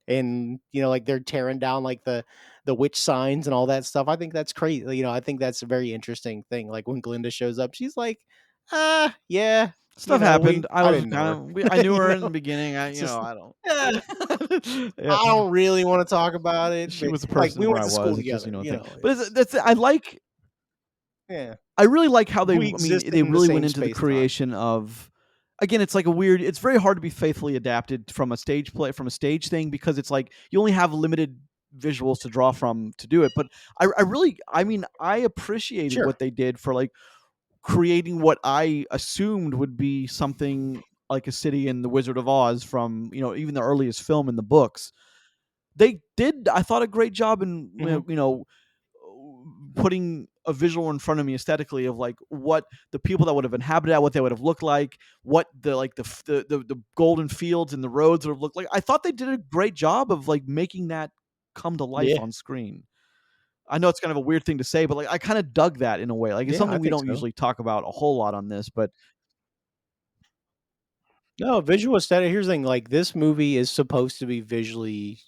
and like they're tearing down like the witch signs and all that stuff. I think that's crazy. I think that's a very interesting thing. Like when Glinda shows up, she's like, yeah, Stuff happened. I I was didn't know kind her. of. I knew you her in the know beginning. it's just I don't. eh, Yeah, I don't really want to talk about it, she but was the like person we where went I to was. school It's just together, a thing. But it's that's I like. yeah, I really like how they. we I mean, existed they in the really went same into the space time. creation of. Again, it's like a weird. It's very hard to be faithfully adapted from a stage play from a stage thing because it's like you only have limited visuals to draw from to do it. But I really, I mean, I appreciated Sure. what they did for like creating what I assumed would be something like a city in the Wizard of Oz from even the earliest film in the books. They did, I thought, a great job in Hmm. putting a visual in front of me aesthetically of like what the people that would have inhabited that, what they would have looked like, what the golden fields and the roads would have looked like. I thought they did a great job of like making that come to life Yeah. on screen. I know it's kind of a weird thing to say, but like I kind of dug that in a way. Like it's Yeah, I something we think don't so. usually talk about a whole lot on this, but No, visual aesthetic. Here's the thing: like this movie is supposed to be visually,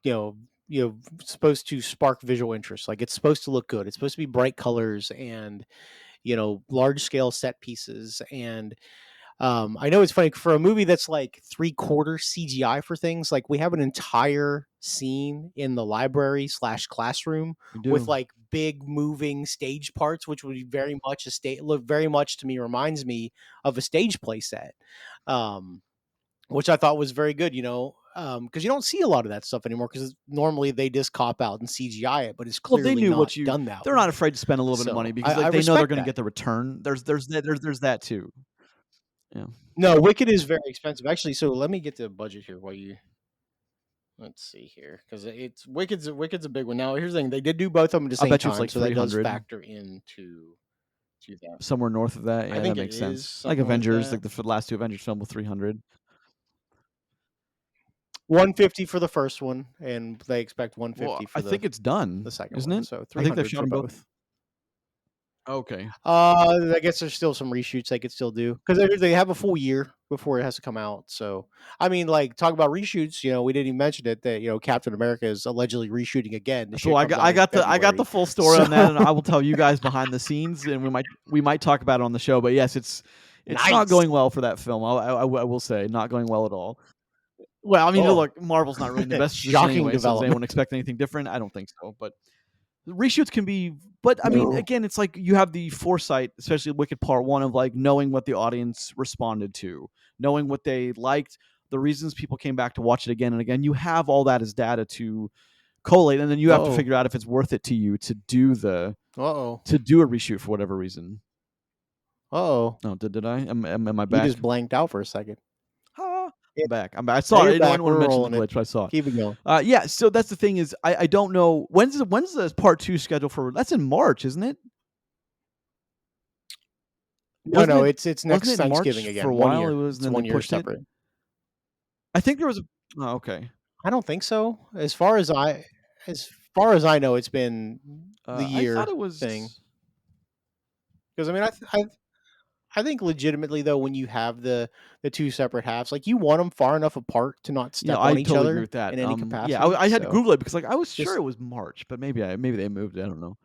you know, supposed to spark visual interest. Like it's supposed to look good. It's supposed to be bright colors and large scale set pieces. And I know it's funny for a movie that's like 3/4 CGI for things. Like we have an entire scene in the library slash classroom we with do. like big moving stage parts, which would be very much a state look very much to me reminds me of a stage play set. Um, which I thought was very good, because you don't see a lot of that stuff anymore because normally they just cop out and CGI it, but it's Well, they clearly knew not what you. done that They're not way. afraid to spend a little bit of money So because I like they know they're respect going to that. get the return. There's that too. Yeah. No, Wicked is very expensive. Actually, so let me get the budget here while you let's see here. Because it's Wicked's a big one. Now here's the thing, they did do both of them at the I same bet you it's time, like so that does 300, factor into that. somewhere north of that. I Yeah, that think it makes is sense. Like something like Avengers, that. like the last two Avengers film with 300. 150 for the first one, and they expect Well, 150 I for think it's done, the second isn't one. it? So I think they've 300 shot for them both. both. Okay. I guess there's still some reshoots they could still do because they have a full year before it has to come out. So, I mean, like talk about reshoots. We didn't even mention it that Captain America is allegedly reshooting again. The So shit I comes got out I in got the February. full story So on that, and I will tell you guys behind the scenes, and we might talk about it on the show. But yes, it's not nice. going well for that film. I will say, not going well at all. Well, I mean, Oh, look, Marvel's not really in the best position shocking anyway. So does anyone development. expect anything different? I don't think so. But reshoots can be, but I mean, No. again, it's like you have the foresight, especially Wicked Part One, of like knowing what the audience responded to, knowing what they liked, the reasons people came back to watch it again and again. You have all that as data to collate, and then you have to Oh. figure out if it's worth it to you to do Oh. a reshoot for whatever reason. Oh. Oh, did I? Am I You back? just blanked out for a second. Ah, Yeah. I'm back. I'm back. I Now saw it. you're I didn't back. want to We're mention the rolling it. glitch, but I saw it. Keep it going. Yeah. So that's the thing is, I don't know when's the part two scheduled for. That's in March, isn't it? No, Wasn't no, it? it's Wasn't next it in March Thanksgiving for a again. 1 while? It year. was, and It's then they 1 year pushed it. separate. I think there was a. Oh, okay. I don't think so. As far as I know, it's been the I thought year it thing. was. Because I mean, I think legitimately though, when you have the two separate halves, like you want them far enough apart to not Yeah, step I on each totally agree other with that. in any Yeah, capacity. I had to So Google it because like I was sure just, it was March, but maybe they moved it. I don't know.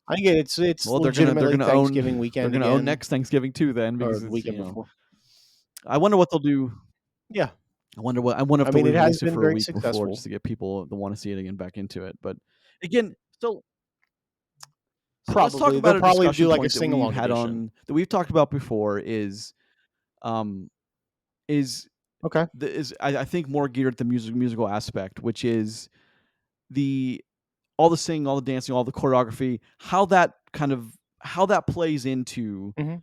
I think it's Well, they're legitimately gonna Thanksgiving they're weekend gonna own again, next Thanksgiving too then or because the it's weekend before. I wonder what they'll do. Yeah, I wonder if I they'll mean, it has re-release it been for a very week before just successful. to get people that want to see it again back into it. But again, so let's talk Probably they'll about a probably do discussion like a point that sing we've along had edition. on that we've talked about before um is Okay. I think more geared at the musical aspect, which is the all the singing, all the dancing, all the choreography, how that plays into Hmm.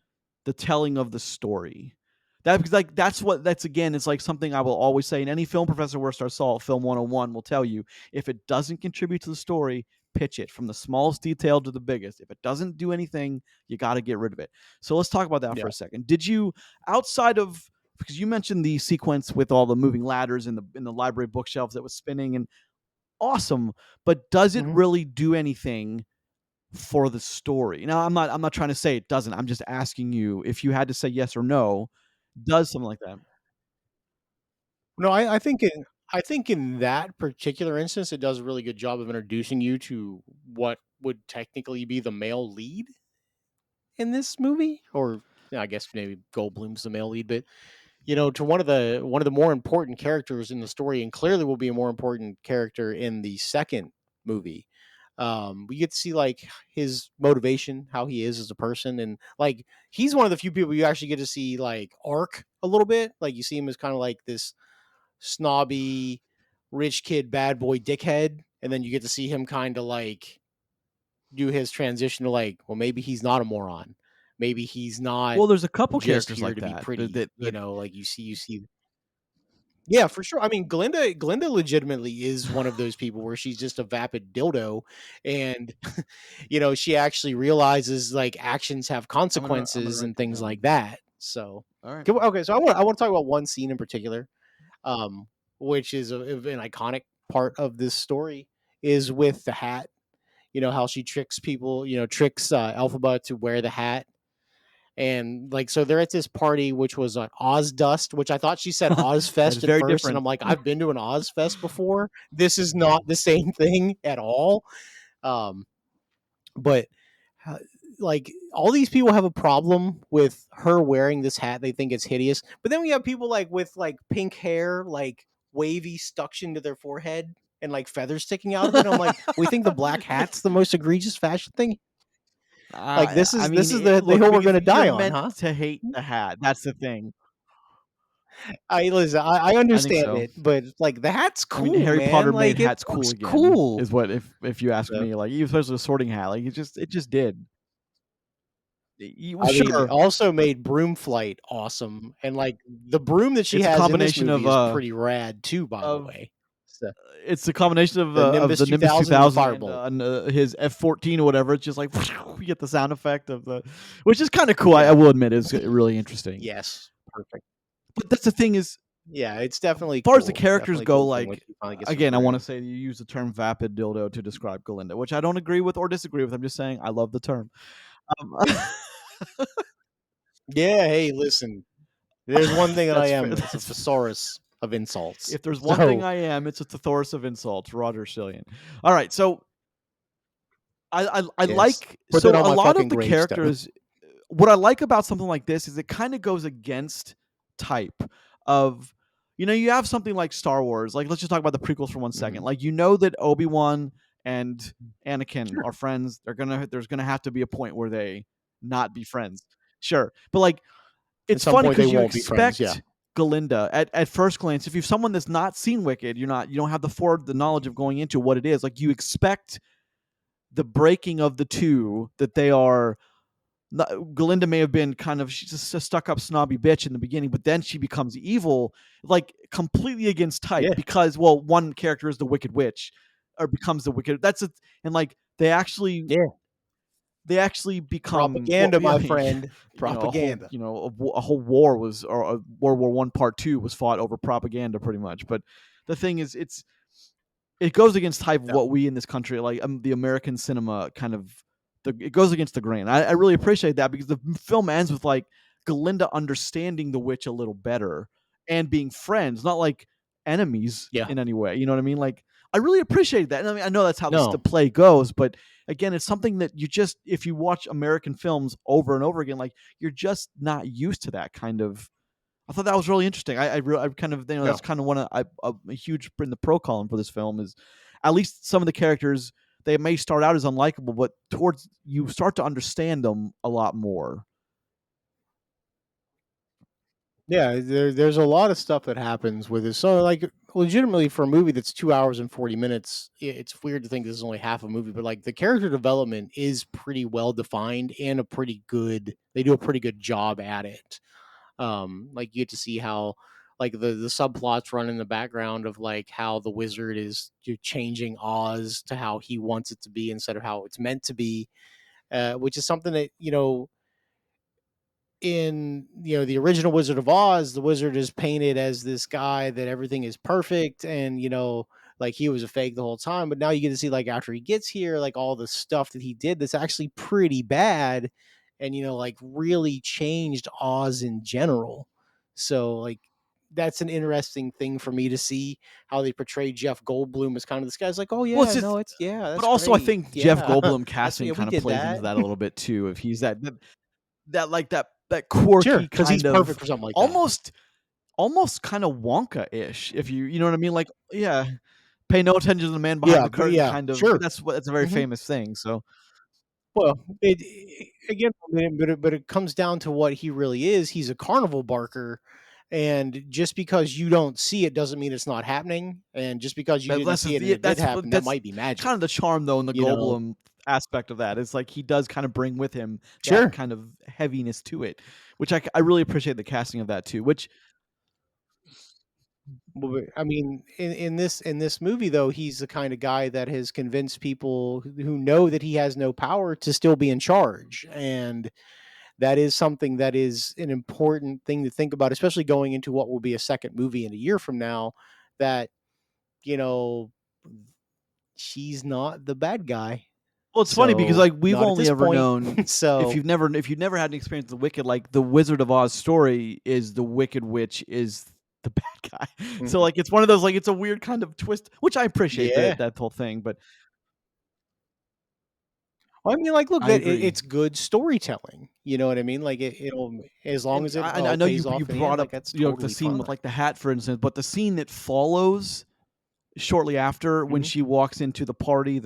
the telling of the story. That because like that's again, it's like something I will always say, and any film professor worth our salt, Film 101 will tell you, if it doesn't contribute to the story, pitch it from the smallest detail to the biggest. If it doesn't do anything, you got to get rid of it. So let's talk about that for Yeah. a second. Did you, outside of, because you mentioned the sequence with all the moving ladders in the library bookshelves that was spinning, and awesome, but does it Hmm. really do anything for the story? Now, I'm not trying to say it doesn't. I'm just asking you if you had to say yes or no, does something like that? No, I think in that particular instance, it does a really good job of introducing you to what would technically be the male lead in this movie, or yeah, I guess maybe Goldblum's the male lead, but to one of the more important characters in the story, and clearly will be a more important character in the second movie. We get to see like his motivation, how he is as a person, and like he's one of the few people you actually get to see like arc a little bit. Like you see him as kind of like this snobby rich kid bad boy dickhead, and then you get to see him kind of like do his transition to like, well, maybe he's not a moron, maybe he's not Well, there's a couple just characters here like to be that pretty, that like you see. Yeah, for sure. I mean, Glinda legitimately is one of those people where she's just a vapid dildo, and she actually realizes like actions have I'm gonna consequences write and that things down. like that. So, All right. okay, so I want to talk about one scene in particular, um, which is an iconic part of this story, is with the hat. How she tricks people, tricks Elphaba to wear the hat. And like, so they're at this party, which was an Oz Dust, which I thought she said That is Ozfest at very first. And different. I'm like, I've been to an Ozfest before. This is not the same thing at all. Um, but uh, like all these people have a problem with her wearing this hat. They think it's hideous. But then we have people like with like pink hair, like wavy suction to their forehead and like feathers sticking out of it. I'm like, we think the black hat's the most egregious fashion thing. Like this I is mean, this is the look, hill we're because gonna you're die on, meant huh? to hate the hat. That's the thing. I listen. I I think understand so. it, but like the hat's I mean, cool, Harry Potter man. made Like it hats cool looks again, cool. is what if you ask So me, like especially the Sorting Hat, like it just did. I mean, it Sure. also made broom flight awesome, and, like, the broom that she It's a has in this combination movie is pretty rad too, by the of way. So, it's a combination the of Nimbus the Nimbus 2000 and the 2000 Firebolt. and his F-14 or whatever. It's just like you get the sound effect of the, which is kind of cool. I Yeah. will admit, it's really interesting. Yes. Perfect. But that's the thing is, Yeah, it's as definitely far as the cool. characters Definitely go, cool thing when like she finally gets her again, I want to broom. say you use the term vapid dildo to describe Glinda, which I don't agree with or disagree with. I'm just saying I love the term. Um, Yeah, hey, listen, there's one thing that I that's fair. am, it's a thesaurus of insults. If there's one thing So, I am, it's a thesaurus of insults. Roger Cillian. All right, so I yes, like, put that so on a my lot of fucking the gravestone. characters. What I like about something like this is it kind of goes against type of, you have something like Star Wars. Like, let's just talk about the prequels for one second. Mhm. Like, that Obi-Wan and Anakin Sure. are friends. There's gonna have to be a point where they not be friends. Sure, but like, At it's some funny point, they because you won't be friends, yeah. expect Galinda at first glance. If you're someone that's not seen Wicked, you don't have the knowledge of going into what it is. Like, you expect the breaking of the two, that they are not, Galinda may have been kind of, she's just a stuck up snobby bitch in the beginning, but then she becomes evil, like completely against type, Yeah, because, well, one character is the Wicked Witch, or becomes the Wicked. That's it, and like yeah. they actually become, well, Propaganda, yeah, I my mean, friend. Propaganda. a whole war was, or World War One Part Two was fought over propaganda, pretty much. But the thing is, it goes against type of Yeah. what we in this country, like, the American cinema, kind of, it goes against the grain. I really appreciate that, because the film ends with like Galinda understanding the witch a little better and being friends, not like enemies Yeah. in any way. You know what I mean? Like, I really appreciate that. And I mean, I know that's how the No. play goes, but again, it's something that you just, if you watch American films over and over again, like, you're just not used to that kind of. I thought that was really interesting. I kind of, No. that's kind of one of, a huge in the pro column for this film is, at least some of the characters, they may start out as unlikable, but towards you start to understand them a lot more. Yeah, there's a lot of stuff that happens with it. So, like, legitimately, for a movie that's 2 hours and 40 minutes, it's weird to think this is only half a movie, but, like, the character development is pretty well defined and a pretty good they do a pretty good job at it. Like, you get to see how, like, the subplots run in the background of, like, how the wizard is changing Oz to how he wants it to be instead of how it's meant to be, which is something that, in the original Wizard of Oz, the wizard is painted as this guy that everything is perfect, and like, he was a fake the whole time. But now you get to see, like, after he gets here, like, all the stuff that he did that's actually pretty bad, and like, really changed Oz in general. So, like, that's an interesting thing for me to see how they portray Jeff Goldblum as kind of this guy's like, oh Well, it's yeah, just, no, it's yeah, but that's also I great, think Jeff yeah. Goldblum That's casting yeah, we kind of did plays into that. that a little bit too. If he's that like that Sure, quirky because he's kind perfect of, for something like that. almost kind of Wonka-ish, if you know what I mean? Like, yeah, pay no attention to the man behind Yeah, the but curtain, yeah, kind of. But sure. that's a very Mhm. famous thing. So Well, again, I mean, but it comes down to what he really is. He's a carnival barker, and just because you don't see it doesn't mean it's not happening. And just because you didn't see it and it did happen, that that's might be magic. kind of the charm, though, in the You know? Goldblum aspect of that. It's like he does kind of bring with him that Sure. kind of heaviness to it, which I really appreciate the casting of that too. Which, Well, I mean, in this movie though, he's the kind of guy that has convinced people who know that he has no power to still be in charge, and that is something that is an important thing to think about, especially going into what will be a second movie in a year from now. That you know, she's not the bad guy. well, it's funny because, So, like, we've not at only this ever point. known, So, if you've never had an experience with Wicked, like the Wizard of Oz story is the Wicked Witch is the bad guy. So, mhm. like, it's one of those, like, it's a weird kind of twist, which I appreciate Yeah. that whole thing. But Well, I mean, like, look, I that agree. it's good storytelling. You know what I mean? Like, it'll as long And as it I all know pays you off in the end, brought like, up, that's the totally scene with, fine. like, the hat, for instance, but the scene that follows shortly after, when Mhm. she walks into the party,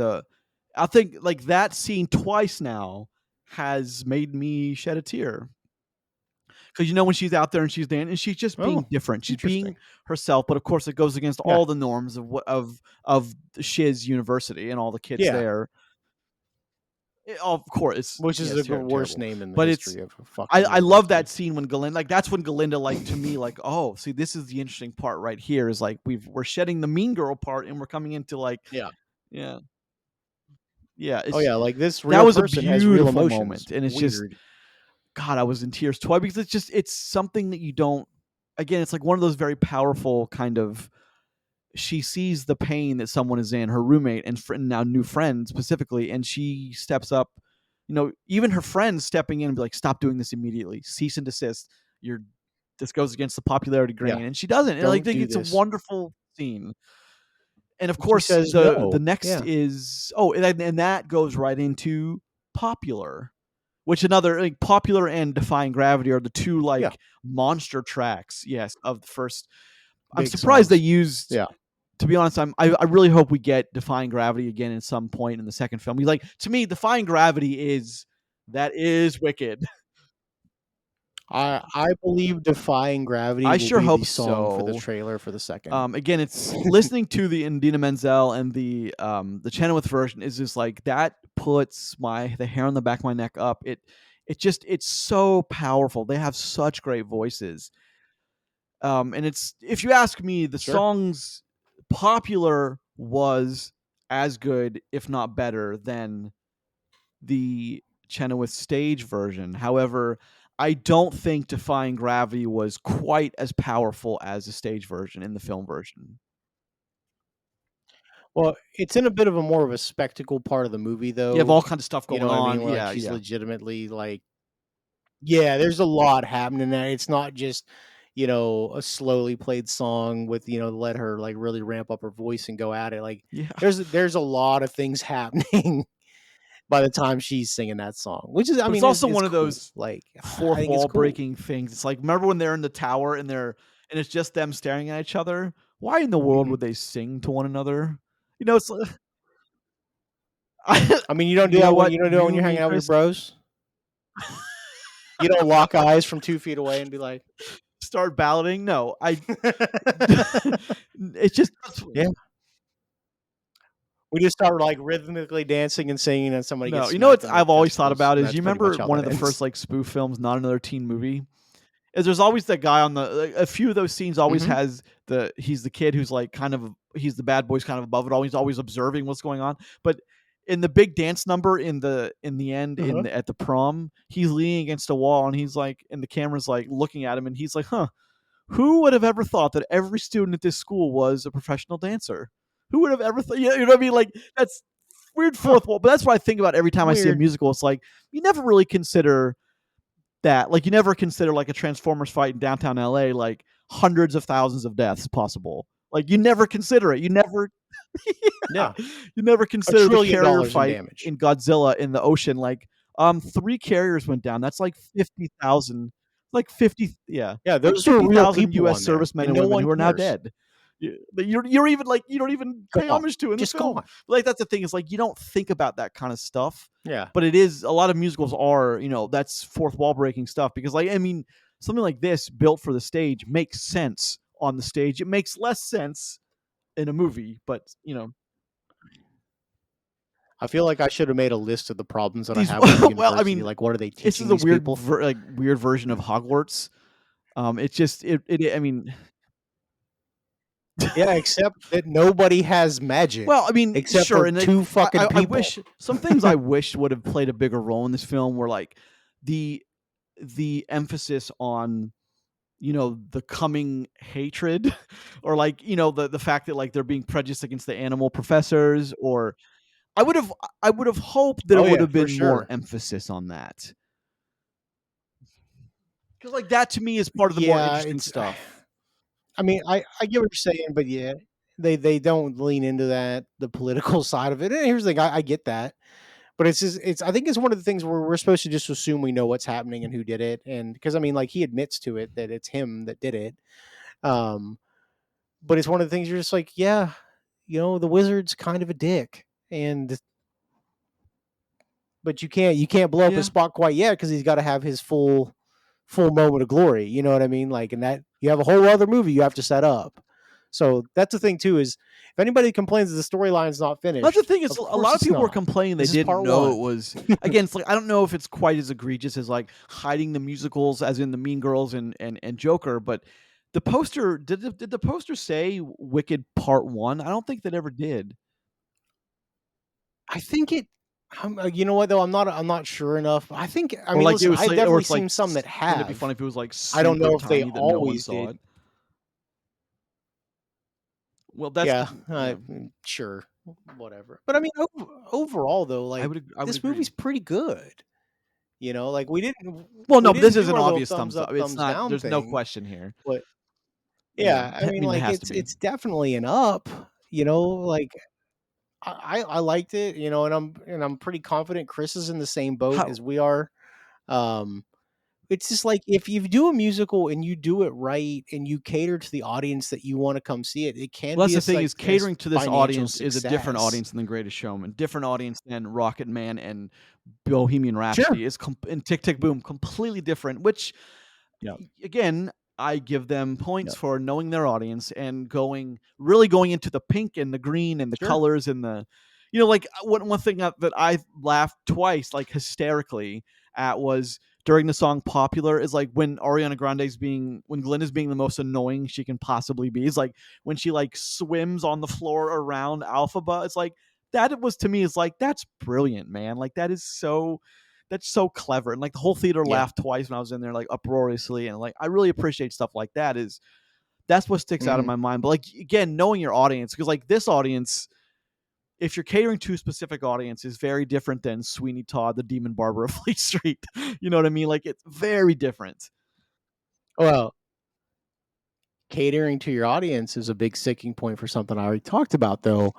I think, like, that scene twice now has made me shed a tear. Because, when she's out there and she's dancing, and she's just Oh, being different. She's being interesting. herself, but of course it goes against Yeah. all the norms of Shiz University and all the kids Yeah. there. Of course, which is it's the worst terrible. name in the But it's history of fucking I animated love that stuff. scene when Galinda, like, that's when Galinda, like, to me, like, oh, see, this is the interesting part right here is like we're shedding the mean girl part and we're coming into like, Yeah. yeah, yeah, Oh it's yeah, like this that real was a person has real beautiful emotions. moment, and it's just Weird. God, I was in tears twice because it's something that you don't. Again, it's like one of those very powerful kind of. She sees the pain that someone is in, her roommate and now new friend specifically, and she steps up. You know, even her friends stepping in and be like, "Stop doing this immediately. Cease and desist. You're this goes against the popularity Yeah. grain," and she doesn't. And I Don't think do it's a this. wonderful scene. And of And she course, says the no. next Yeah. is and that goes right into popular, which another like popular and defying gravity are the two Yeah. like monster tracks. Yes, of the first. I'm Big surprised they songs. used. Yeah. To be honest, I really hope we get Defying Gravity again at some point in the second film. We like to me, Defying Gravity is wicked. I believe Defying Gravity I will sure be the hope song for the so. trailer for the second. Again, it's listening to the Indina Menzel and the Chenoweth version is just like that puts the hair on the back of my neck up. It's so powerful. They have such great voices. And it's if you ask me, the Sure. songs popular was as good, if not better, than the Chenoweth stage version. However, I don't think Defying Gravity was quite as powerful as the stage version in the film version. Well, it's in a bit of a more of a spectacle part of the movie, You have though. all kinds of stuff You know going what I on. mean? Where like Yeah, she's yeah. legitimately like, yeah, there's a lot happening there. It's not just, a slowly played song with, let her like really ramp up her voice and go at it. Like Yeah. there's a lot of things happening by the time she's singing that song, which is, I But it's mean, also is one of cool. those Like I fourth think it's wall cool. breaking things. It's like remember when they're in the tower and it's just them staring at each other? Why in the world Mhm. would they sing to one another? You know, it's I, I mean, you don't do you know that when what? you don't do it when You, you're me, hanging and out with your Chris bros. You don't lock eyes from 2 feet away and be like, start balloting. No, it's just yeah. We just start like rhythmically dancing and singing, and somebody gets no. You know what smacked in the I've always thought testicles, about and is that's you pretty much remember how one that of the first ends. like spoof films, not another teen movie. Is there's always that guy on the like, a few of those scenes always Mhm. has he's the kid who's like kind of he's the bad boy's kind of above it all. He's always observing what's going on. But in the big dance number in the end Uh-huh. at the prom, he's leaning against a wall and he's like and the camera's like looking at him and he's like, huh, who would have ever thought that every student at this school was a professional dancer? Who would have ever thought? You know what I mean? Like that's weird Huh. fourth wall. But that's what I think about every time I see a Weird. musical. It's like you never really consider that. Like you never consider like a Transformers fight in downtown LA, like hundreds of thousands of deaths possible. Like you never consider it. You never, yeah, Yeah. you never A consider the trillion carrier dollars in fight damage. in Godzilla in the ocean. Like, three carriers went down. That's like 50,000. Like 50, yeah, Yeah, like those are fifty real thousand people U.S. on there, servicemen and and no women one who are now cares. dead. You're even like you don't even pay Gone. homage to in the Just film. gone. Like that's the thing is like you don't think about that kind of stuff, Yeah. but it is a lot of musicals are that's fourth wall breaking stuff because like I mean something like this built for the stage makes sense on the stage. It makes less sense in a movie, but I feel like I should have made a list of the problems that I these have with the well I university. mean Like, what are they this teaching is a these weird people? weird version of Hogwarts. It's just it I mean Yeah, except that nobody has well, magic I mean, except sure, for and like, two fucking I people. wish some things I wish would have played a bigger role in this film were like the emphasis on the coming hatred or like the fact that like they're being prejudiced against the animal professors or I would have hoped that it Oh would yeah, have for been more sure. emphasis on that because like that to me is part of the more Yeah, interesting it's. stuff. I mean, I get what you're saying, but yeah, they don't lean into that the political side of it. And here's the thing, I get that, but it's just it's I think it's one of the things where we're supposed to just assume we know what's happening and who did it, and because I mean, like he admits to it that it's him that did it. Um, but it's one of the things you're just like, yeah, the wizard's kind of a dick, and but you can't blow up his Yeah, spot quite yet because he's got to have his full moment of glory. You know what I mean? Like, and that you have a whole other movie you have to set up. So that's the thing too, is if anybody complains that the storyline's not That's the finished, thing, is of a course lot of it's people were not. complaining they This is didn't part know one. it was again, it's like, I don't know if it's quite as egregious as, like, hiding the musicals as in the Mean Girls and Joker, but the poster did the poster say Wicked Part 1? I don't think that ever did. I think it. You know what though? I'm not sure enough. I think. I Or mean, like it listen, was I've like, or definitely it's like seen some that wouldn't it be have. funny if it was, like, I don't super know if they tiny that no one always saw did. it? Well, that's Yeah, yeah. sure, whatever. But I mean, overall though, like I would this agree. movie's pretty good. Like Well, no, we but this didn't is do an our little obvious thumbs thumbs up. up, It's thumbs not down there's no thing, question here. but Yeah, yeah, I I mean, mean, it like has to be. it's definitely an up. Like I liked it, and I'm pretty confident Chris is in the same boat How as we are. Um, it's just like if you do a musical and you do it right and you cater to the audience that you want to come see it, it can Well, that's be the thing, is a catering to this financial audience is a different success. audience than The Greatest Showman, different audience than Rocket Man and Bohemian Sure. Rhapsody. It's and Tick Tick Boom, completely different, which Yep. again, I give them points Yep. for knowing their audience and really going into the pink and the green and the Sure. colors and the, like one thing that I laughed twice, like hysterically at, was during the song "Popular," is like when when Glinda's being the most annoying she can possibly be. Is like when she like swims on the floor around Elphaba. It's like that was to me is like, that's brilliant, man. Like that's so clever, and like the whole theater Yeah. laughed twice when I was in there, like uproariously, and like I really appreciate stuff like that. That's what sticks out in Mhm. my mind. But like again, knowing your audience, because like this audience, if you're catering to a specific audience, is very different than Sweeney Todd, the Demon Barber of Fleet Street. You know what I mean? Like it's very different. Well, catering to your audience is a big sticking point for something I already talked about, though,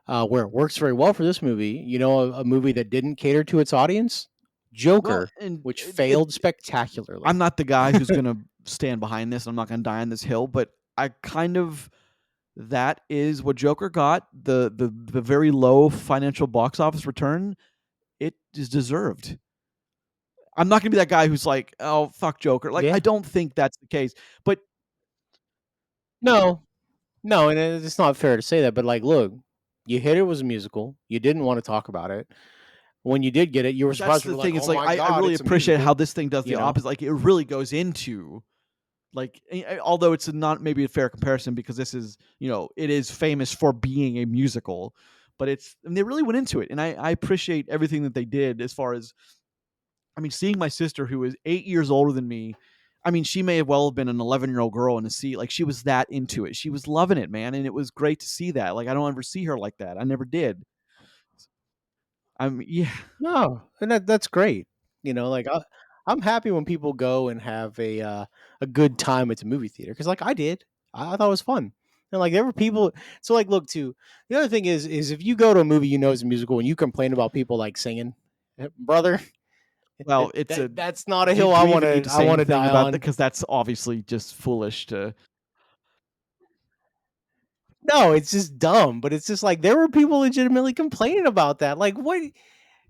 where it works very well for this movie. A movie that didn't cater to its audience, Well, Joker, and which failed spectacularly. I'm not the guy who's gonna stand behind this. I'm not gonna die on this hill, but I kind of that is what Joker got. The very low financial box office return, it is deserved. I'm not gonna be that guy who's like, "Oh, fuck Joker." Like, I Yeah. don't think that's the case. But No, no, and it's not fair to say that, but like, look, you hit it was a musical. You didn't want to talk about it. When you did get it, you were that's surprised. You the were like, thing. It's "Oh like my I god, really it's a appreciate how musical!" this thing does the You know? opposite. Like, it really goes into like, although it's not maybe a fair comparison because this is, it is famous for being a musical, but they really went into it, and I appreciate everything that they did as far as, I mean, seeing my sister who is 8 years older than me. I mean, she may have well have been an 11-year-old girl in the seat. Like, she was that into it. She was loving it, man, and it was great to see that. Like, I don't ever see her like that. I never did. Yeah. No, and that's great. Like I'm happy when people go and have a good time at the movie theater because like I did, I thought it was fun. And like there were people, so like look too. The other thing is if you go to a movie you know is a musical and you complain about people like singing, brother, Well, it's a. that's not a Do, hill do we even need to I say want to anything die about that? on. Because that's obviously just foolish to. No, it's just dumb. But it's just like there were people legitimately complaining about that. Like what?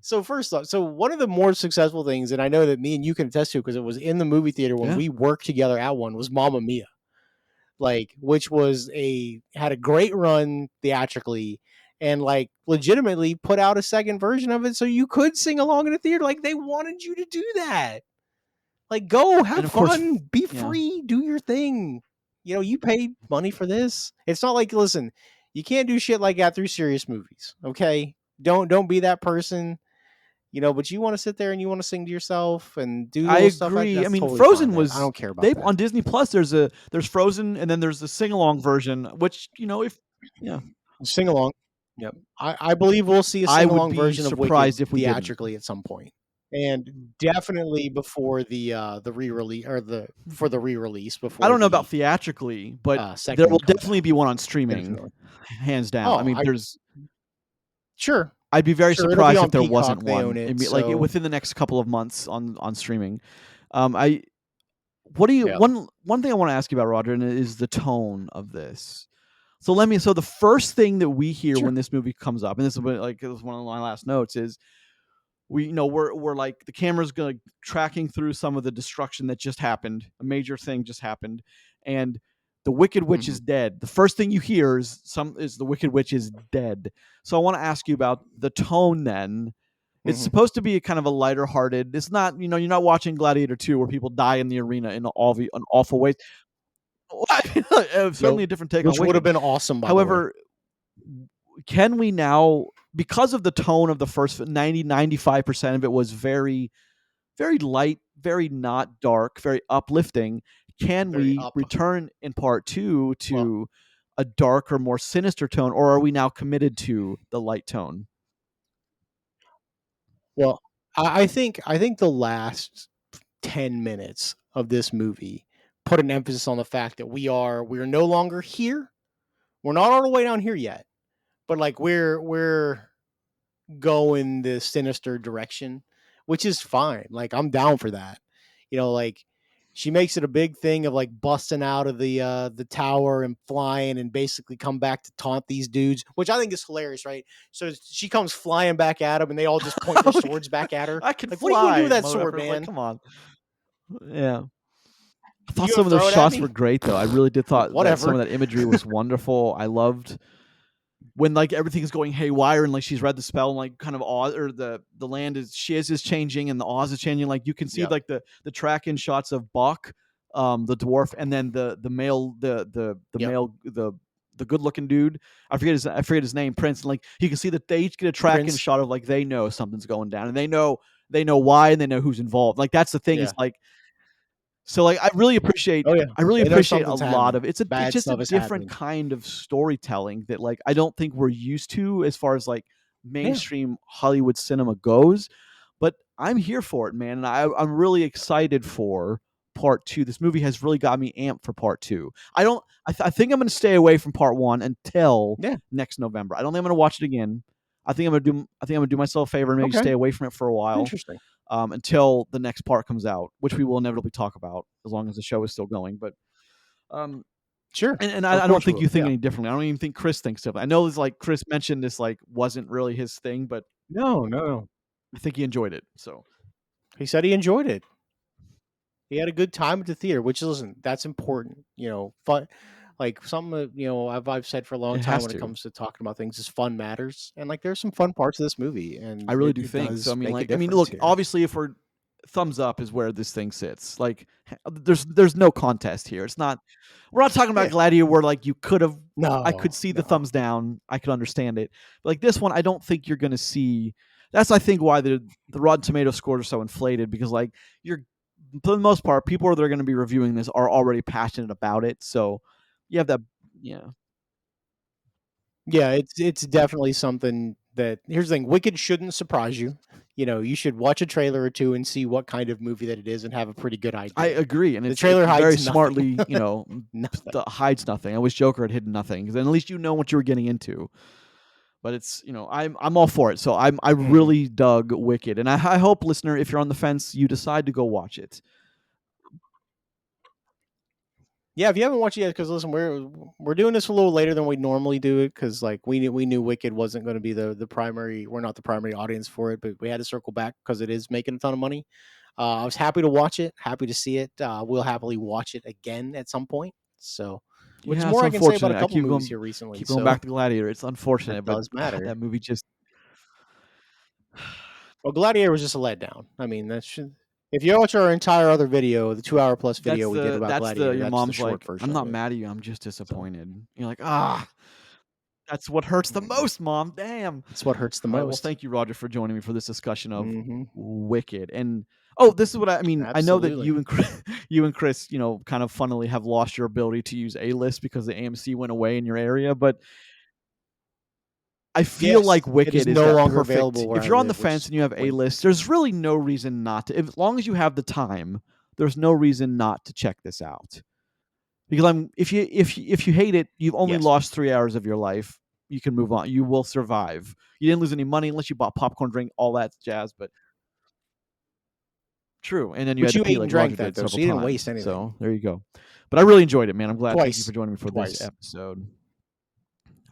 So first off, so one of the more successful things, and I know that me and you can attest to because it was in the movie theater when Yeah. we worked together at one, was Mamma Mia, like which had a great run theatrically, and like legitimately put out a second version of it so you could sing along in the theater. Like they wanted you to do that. Like go And have of course, fun, be yeah. free, do your thing. You paid money for this. It's not like listen, you can't do shit like that through serious movies. Okay, don't be that person. But you want to sit there and you want to sing to yourself and do I little stuff like agree. I that's mean, totally fine, Frozen man. I was don't care about they that. on Disney Plus. There's Frozen, and then there's the sing along version, which if yeah, Sing along. Yep. I believe we'll see a I sing would along be version of Wicked surprised if we didn't. theatrically at some point. And definitely before the re-release or the for the re-release I before don't know about the theatrically, but second there one will comes definitely out. be one on streaming, Definitely. hands down. I Oh, mean, I sure. I'd be very Sure, it'll be surprised if on there wasn't Peacock. They own one, it, like so within the next couple of months on streaming. I what do you yeah. one thing I want to ask you about, Roger, and is the tone of this. So the first thing that we hear Sure. when this movie comes up, and this is one of my last notes, is we're like the camera's going tracking through some of the destruction that just happened. A major thing just happened, and the Wicked Witch is dead. The first thing you hear is the Wicked Witch is dead. So I want to ask you about the tone then. It's supposed to be a kind of a lighter hearted. It's not, you're not watching Gladiator 2 where people die in the arena in an awful way. Certainly a different take on Which would have Wicked. been awesome, by However, the way. can we now, because of the tone of the first 95% of it was very, very light, very not dark, very uplifting, can we return in part 2 to a darker, more sinister tone, or are we now committed to the light tone? Well, I think the last 10 minutes of this movie put an emphasis on the fact that we're no longer here. We're not all the way down here yet, but like we're going this sinister direction, which is fine. Like I'm down for that. Like she makes it a big thing of like busting out of the tower and flying and basically come back to taunt these dudes, which I think is hilarious, right? So she comes flying back at them and they all just point their swords back at her. I can like, fly. What are you gonna do with that sword, man? Like, come on. Yeah. I thought some of those shots were great, though. I really did thought that some of that imagery was wonderful. I loved when like everything's going haywire and like she's read the spell and like kind of Oz, or the land is Shiz is changing and the Oz is changing. Like you can see like the track-in shots of Buck, the dwarf, and then the male, the male, the good-looking dude. I forget his name, Prince. And like you can see that they each get a track-in shot of like they know something's going down and they know why and they know who's involved. Like that's the thing is like. So like I really appreciate a lot of it's just a different kind of storytelling that like I don't think we're used to as far as like mainstream Hollywood cinema goes, but I'm here for it, man, and I'm really excited for part 2. This movie has really got me amped for part 2. I think I'm going to stay away from part 1 until next November. I don't think I'm going to watch it again. I think I'm going to do myself a favor and maybe stay away from it for a while. Interesting. Until the next part comes out, which we will inevitably talk about as long as the show is still going. But sure, and I don't think you think any differently. I don't even think Chris thinks differently. I know it's like Chris mentioned this like wasn't really his thing, but no, I think he enjoyed it. So he said he enjoyed it. He had a good time at the theater, which listen, that's important. Fun. Like something I've said for a long time when it comes to talking about things is fun matters, and like there's some fun parts of this movie, and I really do think so. I mean, look, obviously, if we're thumbs up is where this thing sits. Like, there's no contest here. It's not. We're not talking about Gladiator where like you could have. No, I could see the thumbs down. I could understand it. But like this one, I don't think you're going to see. That's I think why the Rotten Tomato scores are so inflated because like you're for the most part people that are going to be reviewing this are already passionate about it. So. You have that, yeah, it's definitely something that here's the thing. Wicked shouldn't surprise you. You should watch a trailer or two and see what kind of movie that it is and have a pretty good idea. I agree, and the trailer hides very nothing. Smartly, hides nothing. I wish Joker had hidden nothing because then at least you know what you were getting into. But it's I'm all for it. So I really dug Wicked, and I hope, listener, if you're on the fence, you decide to go watch it. Yeah, if you haven't watched it yet, because listen, we're doing this a little later than we normally do it, because like we knew Wicked wasn't going to be the primary. We're not the primary audience for it, but we had to circle back because it is making a ton of money. I was happy to watch it, happy to see it. We'll happily watch it again at some point. So, which is more I can say about a couple movies here recently. Keep going back to Gladiator. It's unfortunate, but does matter. That movie just. Well, Gladiator was just a letdown. I mean, if you watch our entire other video, the 2-hour plus video we did about Gladiator, your mom's the like, version. I'm not mad at you. I'm just disappointed. So, you're like, that's what hurts the most, Mom. Damn. That's what hurts the most. Well, thank you, Roger, for joining me for this discussion of Wicked. And this is what I mean. Absolutely. I know that you and Chris, kind of funnily have lost your ability to use A-list because the AMC went away in your area, but I feel like Wicked is no longer available. If you're on the fence and you have A-list, there's really no reason not to. As long as you have the time, there's no reason not to check this out. Because if you hate it, you've only lost 3 hours of your life. You can move on. You will survive. You didn't lose any money unless you bought popcorn, drink, all that jazz. But true, and then you had to pay like Roger did several times. So you didn't waste anything. So there you go. But I really enjoyed it, man. I'm glad. Thank you for joining me for this episode.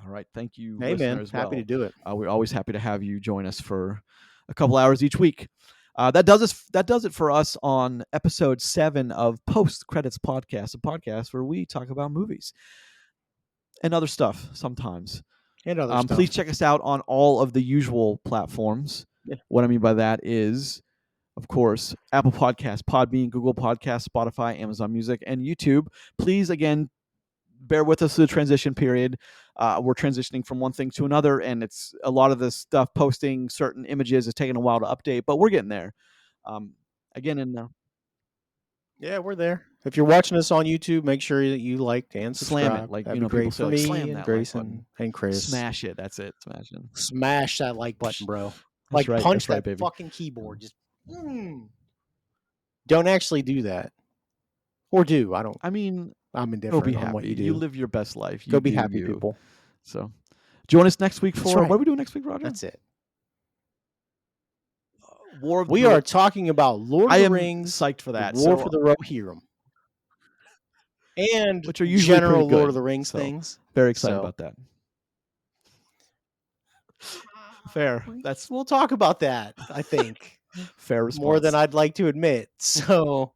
All right, thank you. Hey man, happy to do it. We're always happy to have you join us for a couple hours each week. That does it for us on episode 7 of Post Credits Podcast, a podcast where we talk about movies and other stuff sometimes. And other stuff. Please check us out on all of the usual platforms. Yeah. What I mean by that is, of course, Apple Podcasts, Podbean, Google Podcasts, Spotify, Amazon Music, and YouTube. Please, again, bear with us through the transition period. We're transitioning from one thing to another, and it's a lot of the stuff posting certain images is taking a while to update, but we're getting there. Yeah, we're there. If you're watching us on YouTube, make sure that you like and subscribe. Slam it, like that'd be great for me, slam and that Grayson, like and Chris. Smash it. That's it. Smash that like button, bro. That's like right, punch that's right, that baby. fucking keyboard. Just don't actually do that, or do. I don't. I mean, I'm indifferent go be on happy. what you do. You live your best life. Go be happy, people. So, join us next week for That's right. what are we doing next week, Roger? That's it. We are talking about Lord of the Rings. Psyched for that. War for the Rohirrim. And which are usually general good, Lord of the Rings things. Very excited about that. Fair. We'll talk about that, I think. Fair response. More than I'd like to admit. So